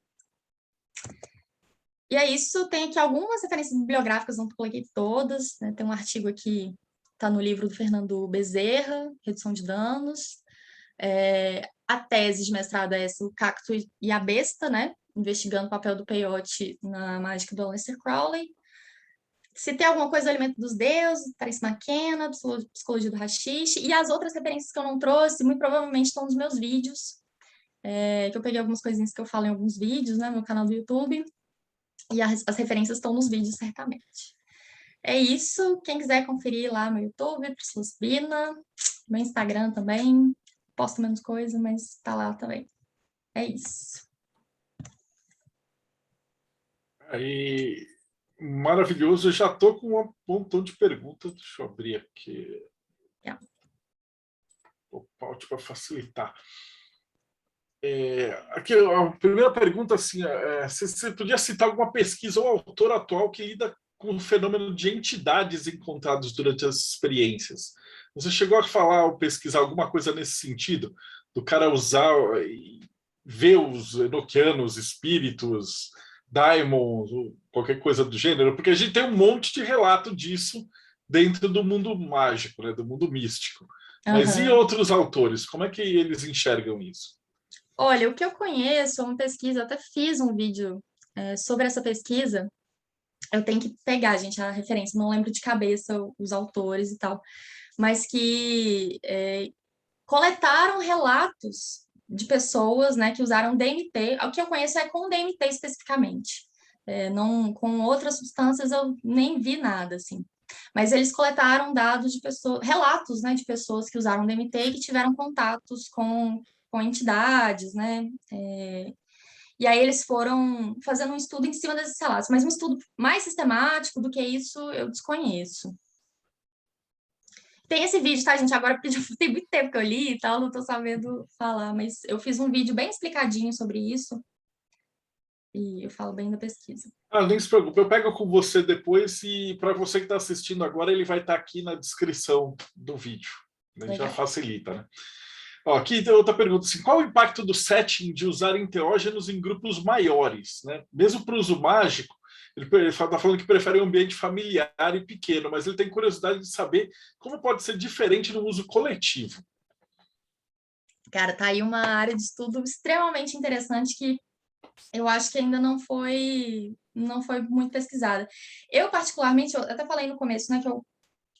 E é isso, tem aqui algumas referências bibliográficas, não coloquei todas, né? Tem um artigo aqui, está no livro do Fernando Bezerra, Redução de Danos. A tese de mestrado é essa, o Cacto e a Besta, né? Investigando o papel do peyote na mágica do Aleister Crowley. Se tem alguma coisa do Alimento dos Deuses, Tracy McKenna, Psicologia do Haxixe, e as outras referências que eu não trouxe, muito provavelmente estão nos meus vídeos, que eu peguei algumas coisinhas que eu falo em alguns vídeos, né, no meu canal do YouTube, e as referências estão nos vídeos, certamente. É isso, quem quiser conferir lá no YouTube, Priscila Sabina, meu Instagram também, posto menos coisa, mas tá lá também. É isso. Aí, maravilhoso, eu já estou com um montão de perguntas, deixa eu abrir aqui o Paut para facilitar. Aqui, a primeira pergunta, assim, você podia citar alguma pesquisa ou autor atual que lida com o fenômeno de entidades encontradas durante as experiências? Você chegou a falar ou pesquisar alguma coisa nesse sentido? Do cara usar e ver os enoquianos, espíritos, daimons, ou qualquer coisa do gênero? Porque a gente tem um monte de relato disso dentro do mundo mágico, né, do mundo místico. Mas e Aham. outros autores? Como é que eles enxergam isso? Olha, o que eu conheço, uma pesquisa, eu até fiz um vídeo sobre essa pesquisa. Eu tenho que pegar, gente, a referência, não lembro de cabeça os autores e tal, mas que coletaram relatos de pessoas, né, que usaram DMT. O que eu conheço é com DMT especificamente. Não, com outras substâncias eu nem vi nada, assim. Mas eles coletaram dados de pessoas, relatos, né, de pessoas que usaram DMT e que tiveram contatos com entidades, né? E aí eles foram fazendo um estudo em cima desses relatos, mas um estudo mais sistemático do que isso eu desconheço. Tem esse vídeo, tá, gente? Agora, porque já tem muito tempo que eu li e tal, não tô sabendo falar, mas eu fiz um vídeo bem explicadinho sobre isso e eu falo bem da pesquisa. Ah, nem se preocupe, eu pego com você depois e para você que está assistindo agora, ele vai estar aqui na descrição do vídeo. Já Legal. facilita, né? Ó, aqui tem outra pergunta, assim, qual o impacto do setting de usar enteógenos em grupos maiores, né? Mesmo para o uso mágico, ele está falando que prefere um ambiente familiar e pequeno, mas ele tem curiosidade de saber como pode ser diferente no uso coletivo. Cara, tá aí uma área de estudo extremamente interessante que eu acho que ainda não foi muito pesquisada. Eu, particularmente, eu até falei no começo, né, que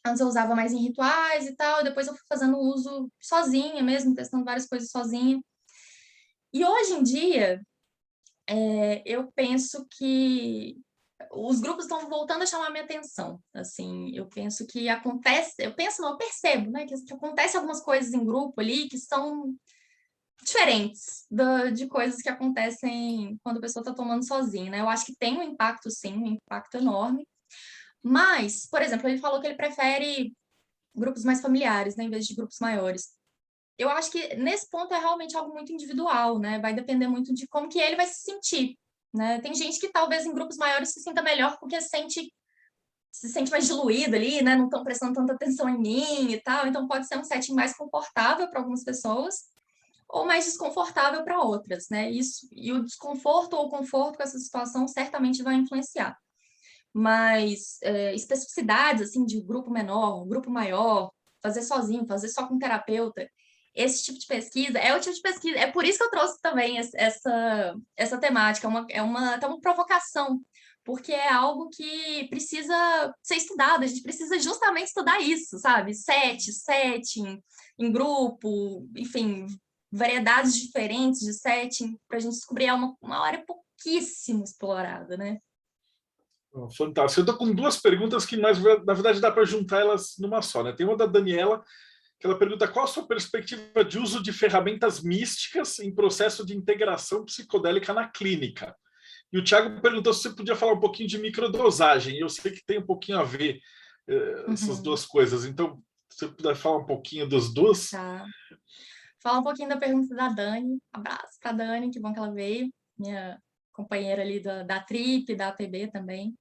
antes eu usava mais em rituais e tal, depois eu fui fazendo uso sozinha mesmo, testando várias coisas sozinha. E hoje em dia, eu penso que os grupos estão voltando a chamar minha atenção. Assim, eu penso que acontece, eu penso, não, eu percebo, né, que acontece algumas coisas em grupo ali que são diferentes de coisas que acontecem quando a pessoa está tomando sozinha, né? Eu acho que tem um impacto, sim, um impacto enorme. Mas, por exemplo, ele falou que ele prefere grupos mais familiares, né, em vez de grupos maiores. Eu acho que nesse ponto é realmente algo muito individual, né? Vai depender muito de como que ele vai se sentir, né? Tem gente que talvez em grupos maiores se sinta melhor porque se sente mais diluído ali, né? Não estão prestando tanta atenção em mim e tal. Então pode ser um setting mais confortável para algumas pessoas ou mais desconfortável para outras, né? Isso, e o desconforto ou o conforto com essa situação certamente vai influenciar. Mas especificidades assim de grupo menor, grupo maior, fazer sozinho, fazer só com terapeuta, esse tipo de pesquisa é o tipo de pesquisa, é por isso que eu trouxe também essa temática, até uma provocação, porque é algo que precisa ser estudado, a gente precisa justamente estudar isso, sabe? Setting, em grupo, enfim, variedades diferentes de setting, para a gente descobrir uma área pouquíssimo explorada, né? Fantástico. Eu estou com duas perguntas que, na verdade, dá para juntar elas numa só, né? Tem uma da Daniela, que ela pergunta qual a sua perspectiva de uso de ferramentas místicas em processo de integração psicodélica na clínica. E o Thiago perguntou se você podia falar um pouquinho de microdosagem. Eu sei que tem um pouquinho a ver essas Uhum. duas coisas. Então, se você puder falar um pouquinho dos dois. Tá. Fala um pouquinho da pergunta da Dani. Abraço para Dani, que bom que ela veio. Minha companheira ali da Trip, da APB também.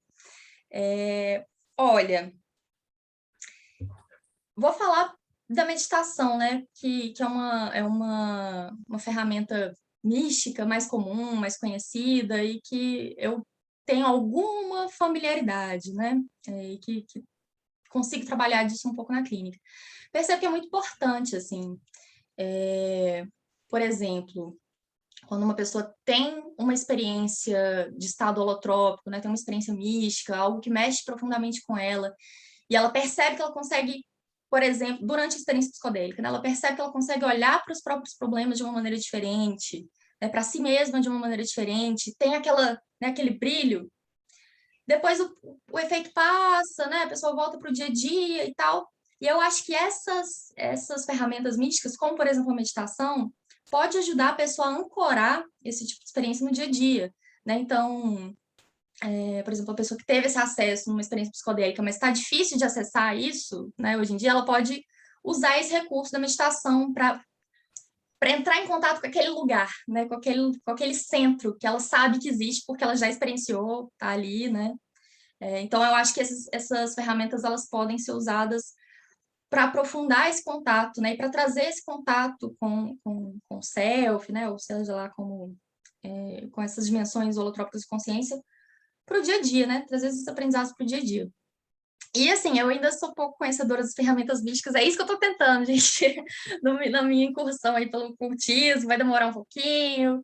Olha, vou falar da meditação, né? Que é uma ferramenta mística mais comum, mais conhecida e que eu tenho alguma familiaridade, né? E que consigo trabalhar disso um pouco na clínica. Percebo que é muito importante, assim. Por exemplo, quando uma pessoa tem uma experiência de estado holotrópico, né, tem uma experiência mística, algo que mexe profundamente com ela, e ela percebe que ela consegue, por exemplo, durante a experiência psicodélica, né, ela percebe que ela consegue olhar para os próprios problemas de uma maneira diferente, né, para si mesma de uma maneira diferente, tem aquele brilho. Depois o efeito passa, né, a pessoa volta para o dia a dia e tal. E eu acho que essas ferramentas místicas, como por exemplo a meditação, pode ajudar a pessoa a ancorar esse tipo de experiência no dia a dia, né? Então, por exemplo, a pessoa que teve esse acesso numa experiência psicodélica, mas está difícil de acessar isso, né? Hoje em dia, ela pode usar esse recurso da meditação para entrar em contato com aquele lugar, né? Com aquele centro que ela sabe que existe porque ela já experienciou, tá ali, né? Então, eu acho que essas ferramentas elas podem ser usadas para aprofundar esse contato, né? E para trazer esse contato com o self, né? Ou seja lá com essas dimensões holotrópicas de consciência para o dia a dia, né? Trazer esses aprendizados para o dia a dia. E assim, eu ainda sou pouco conhecedora das ferramentas místicas, é isso que eu estou tentando, gente, na minha incursão aí pelo cultismo, vai demorar um pouquinho,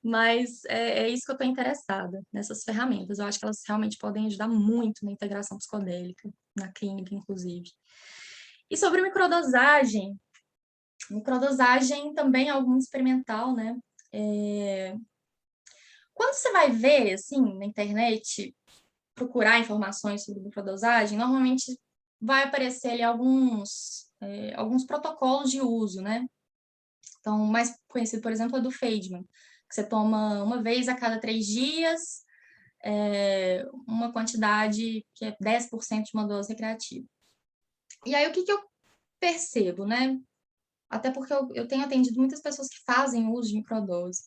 mas é isso que eu estou interessada, nessas ferramentas. Eu acho que elas realmente podem ajudar muito na integração psicodélica, na clínica, inclusive. E sobre microdosagem também é algo experimental, né? Quando você vai ver, assim, na internet, procurar informações sobre microdosagem, normalmente vai aparecer ali alguns protocolos de uso, né? Então, o mais conhecido, por exemplo, é do Feidman, que você toma uma vez a cada 3 dias, uma quantidade que é 10% de uma dose recreativa. E aí, o que eu percebo, né? Até porque eu tenho atendido muitas pessoas que fazem uso de microdose,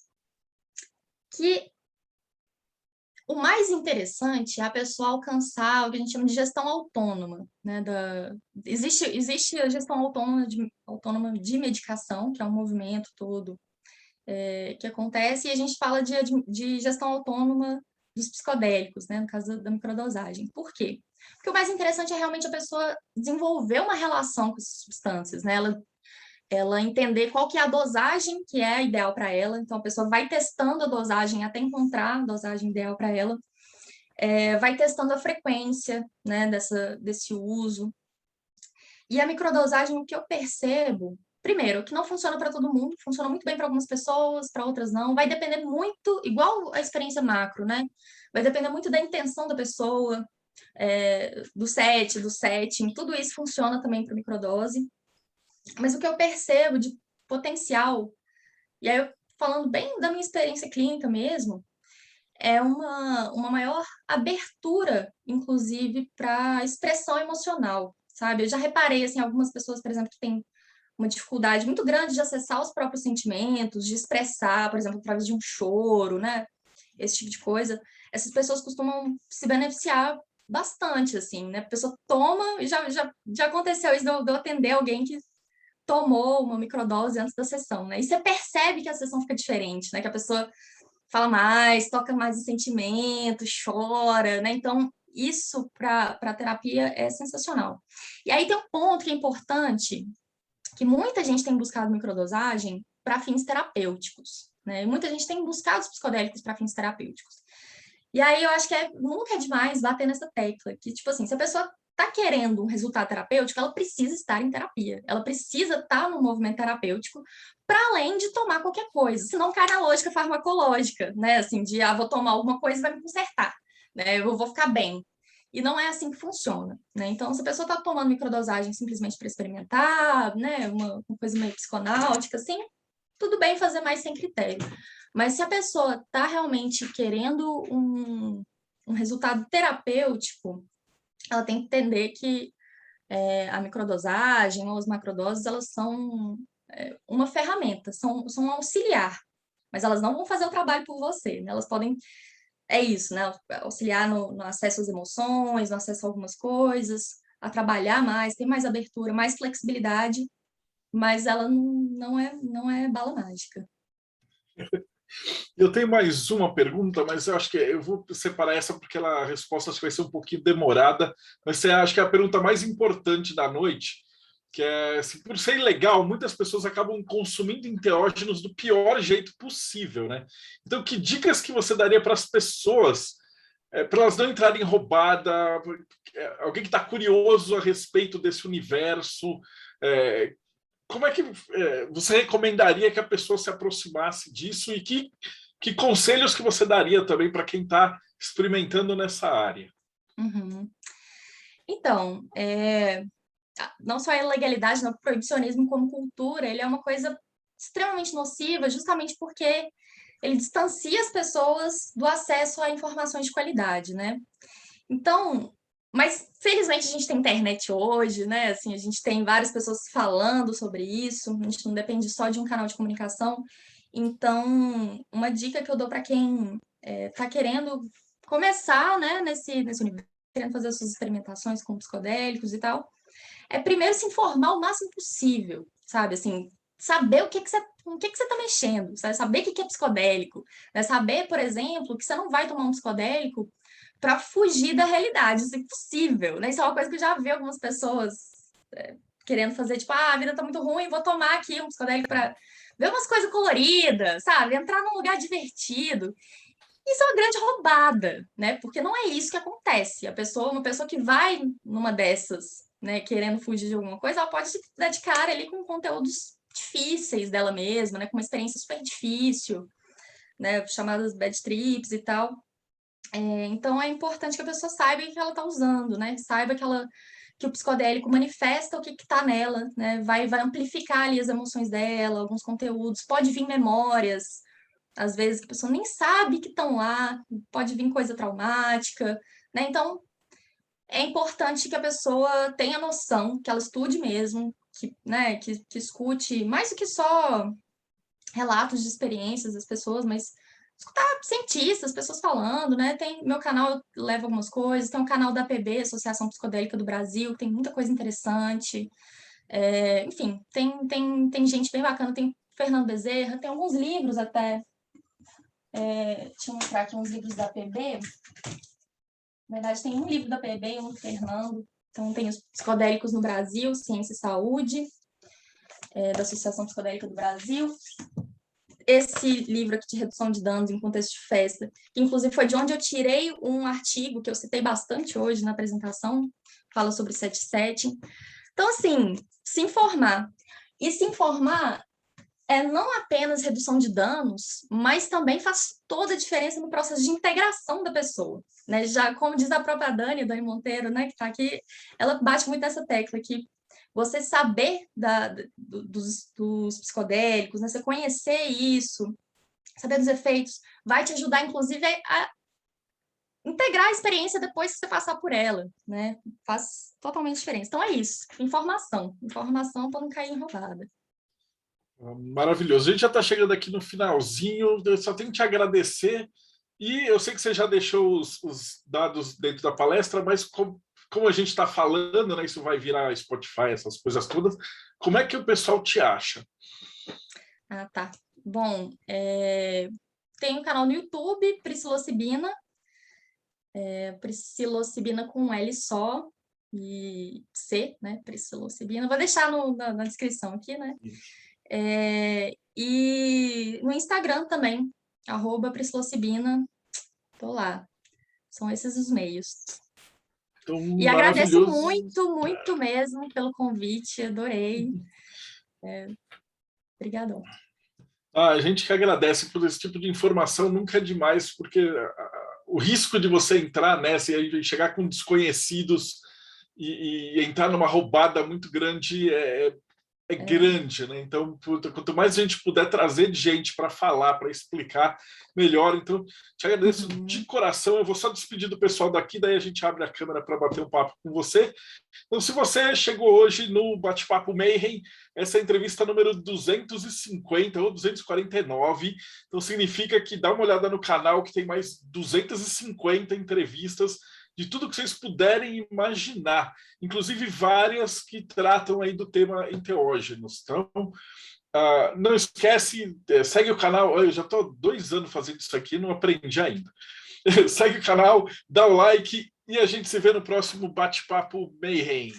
que o mais interessante é a pessoa alcançar o que a gente chama de gestão autônoma, né? Existe a gestão autônoma de medicação, que é um movimento todo que acontece, e a gente fala de gestão autônoma dos psicodélicos, né? No caso da microdosagem. Por quê? Porque o mais interessante é realmente a pessoa desenvolver uma relação com essas substâncias, né? Ela entender qual que é a dosagem que é ideal para ela. Então, a pessoa vai testando a dosagem até encontrar a dosagem ideal para ela. Vai testando a frequência, né, desse uso. E a microdosagem, o que eu percebo, primeiro, que não funciona para todo mundo, funciona muito bem para algumas pessoas, para outras não. Vai depender muito, igual a experiência macro, né? Vai depender muito da intenção da pessoa, do setting, tudo isso funciona também para microdose. Mas o que eu percebo de potencial, e aí eu falando bem da minha experiência clínica mesmo, é uma maior abertura, inclusive, para expressão emocional, sabe? Eu já reparei, assim, algumas pessoas, por exemplo, que têm uma dificuldade muito grande de acessar os próprios sentimentos, de expressar, por exemplo, através de um choro, né? Esse tipo de coisa. Essas pessoas costumam se beneficiar bastante, assim, né? A pessoa toma, e já aconteceu isso de eu atender alguém que tomou uma microdose antes da sessão, né? E você percebe que a sessão fica diferente, né? Que a pessoa fala mais, toca mais os sentimentos, chora, né? Então, isso para a terapia é sensacional. E aí tem um ponto que é importante, que muita gente tem buscado microdosagem para fins terapêuticos, né? E muita gente tem buscado os psicodélicos para fins terapêuticos. E aí eu acho que nunca é demais bater nessa tecla, que, tipo assim, se a pessoa está querendo um resultado terapêutico, ela precisa estar em terapia, ela precisa estar no movimento terapêutico, para além de tomar qualquer coisa, senão cai na lógica farmacológica, né? Assim, de vou tomar alguma coisa e vai me consertar, né? Eu vou ficar bem. E não é assim que funciona, né? Então, se a pessoa está tomando microdosagem simplesmente para experimentar, né? Uma coisa meio psiconáutica, assim, tudo bem fazer mais sem critério. Mas se a pessoa está realmente querendo um resultado terapêutico, ela tem que entender que a microdosagem ou as macrodoses, elas são uma ferramenta, são um auxiliar, mas elas não vão fazer o trabalho por você, né? Elas podem, é isso, né? Auxiliar no acesso às emoções, no acesso a algumas coisas, a trabalhar mais, ter mais abertura, mais flexibilidade, mas ela não é bala mágica. Eu tenho mais uma pergunta, mas eu acho que eu vou separar essa porque a resposta acho que vai ser um pouquinho demorada, mas você acha que é a pergunta mais importante da noite, que é, assim, por ser ilegal, muitas pessoas acabam consumindo enteógenos do pior jeito possível, né? Então, que dicas que você daria para as pessoas, para elas não entrarem em roubada, alguém que está curioso a respeito desse universo, como é que você recomendaria que a pessoa se aproximasse disso e que conselhos que você daria também para quem está experimentando nessa área? Uhum. Então, não só a ilegalidade, não, o proibicionismo como cultura, ele é uma coisa extremamente nociva, justamente porque ele distancia as pessoas do acesso a informações de qualidade, né? Então, mas felizmente a gente tem internet hoje, né? Assim, a gente tem várias pessoas falando sobre isso, a gente não depende só de um canal de comunicação. Então, uma dica que eu dou para quem está querendo começar, né, nesse universo, querendo fazer as suas experimentações com psicodélicos e tal, é primeiro se informar o máximo possível, sabe? Assim, saber com o que você está mexendo, sabe? Saber o que é psicodélico, né? Saber, por exemplo, que você não vai tomar um psicodélico para fugir da realidade, isso é impossível, né? Isso é uma coisa que eu já vi algumas pessoas querendo fazer, tipo, a vida tá muito ruim, vou tomar aqui um psicodélico para ver umas coisas coloridas, sabe? Entrar num lugar divertido. Isso é uma grande roubada, né? Porque não é isso que acontece. Uma pessoa que vai numa dessas, né, querendo fugir de alguma coisa, ela pode se dar de cara ali com conteúdos difíceis dela mesma, né? Com uma experiência super difícil, né? Chamadas bad trips e tal. Então é importante que a pessoa saiba o que ela está usando, né? Saiba que o psicodélico manifesta o que está nela, né? Vai amplificar ali as emoções dela, alguns conteúdos, pode vir memórias, às vezes que a pessoa nem sabe que estão lá, pode vir coisa traumática, né? Então é importante que a pessoa tenha noção, que ela estude mesmo, né, que escute mais do que só relatos de experiências das pessoas, mas escutar cientistas, pessoas falando, né? Meu canal leva algumas coisas, tem o canal da APB, Associação Psicodélica do Brasil, que tem muita coisa interessante. Enfim, tem gente bem bacana, tem Fernando Bezerra, tem alguns livros até. Deixa eu mostrar aqui uns livros da APB. Na verdade, tem um livro da APB e um do Fernando. Então, tem os Psicodélicos no Brasil, Ciência e Saúde, da Associação Psicodélica do Brasil. Esse livro aqui de redução de danos em contexto de festa, que inclusive foi de onde eu tirei um artigo que eu citei bastante hoje na apresentação, fala sobre 7.7. Então, assim, se informar. E se informar não apenas redução de danos, mas também faz toda a diferença no processo de integração da pessoa. Né? Já, como diz a própria Dani Monteiro, né, que está aqui, ela bate muito nessa tecla que você saber dos psicodélicos, né? Você conhecer isso, saber dos efeitos, vai te ajudar, inclusive, a integrar a experiência depois que você passar por ela, né? Faz totalmente diferença. Então é isso, informação para não cair em roubada. Maravilhoso. A gente já está chegando aqui no finalzinho, eu só tenho que te agradecer. E eu sei que você já deixou os dados dentro da palestra, mas como a gente está falando, né, isso vai virar Spotify, essas coisas todas, como é que o pessoal te acha? Ah, tá. Bom, tem um canal no YouTube, Psilocibina, Psilocibina com L só e C, né, Psilocibina. Vou deixar na descrição aqui, né? E no Instagram também, @Psilocibina, tô lá. São esses os meios. Então, e agradeço muito mesmo pelo convite, adorei. Obrigadão. A gente que agradece por esse tipo de informação, nunca é demais, porque o risco de você entrar nessa e chegar com desconhecidos e entrar numa roubada muito grande é grande, né? Então, quanto mais a gente puder trazer de gente para falar, para explicar melhor, então te agradeço de coração. Eu vou só despedir do pessoal daqui, daí a gente abre a câmera para bater um papo com você. Então, se você chegou hoje no Bate-Papo Mayhem, essa é a entrevista número 250 ou 249, então significa que dá uma olhada no canal que tem mais 250 entrevistas de tudo que vocês puderem imaginar, inclusive várias que tratam aí do tema enteógenos. Então, não esquece, segue o canal. Eu já estou 2 anos fazendo isso aqui, não aprendi ainda. Segue o canal, dá o like e a gente se vê no próximo Bate-Papo Mayhem.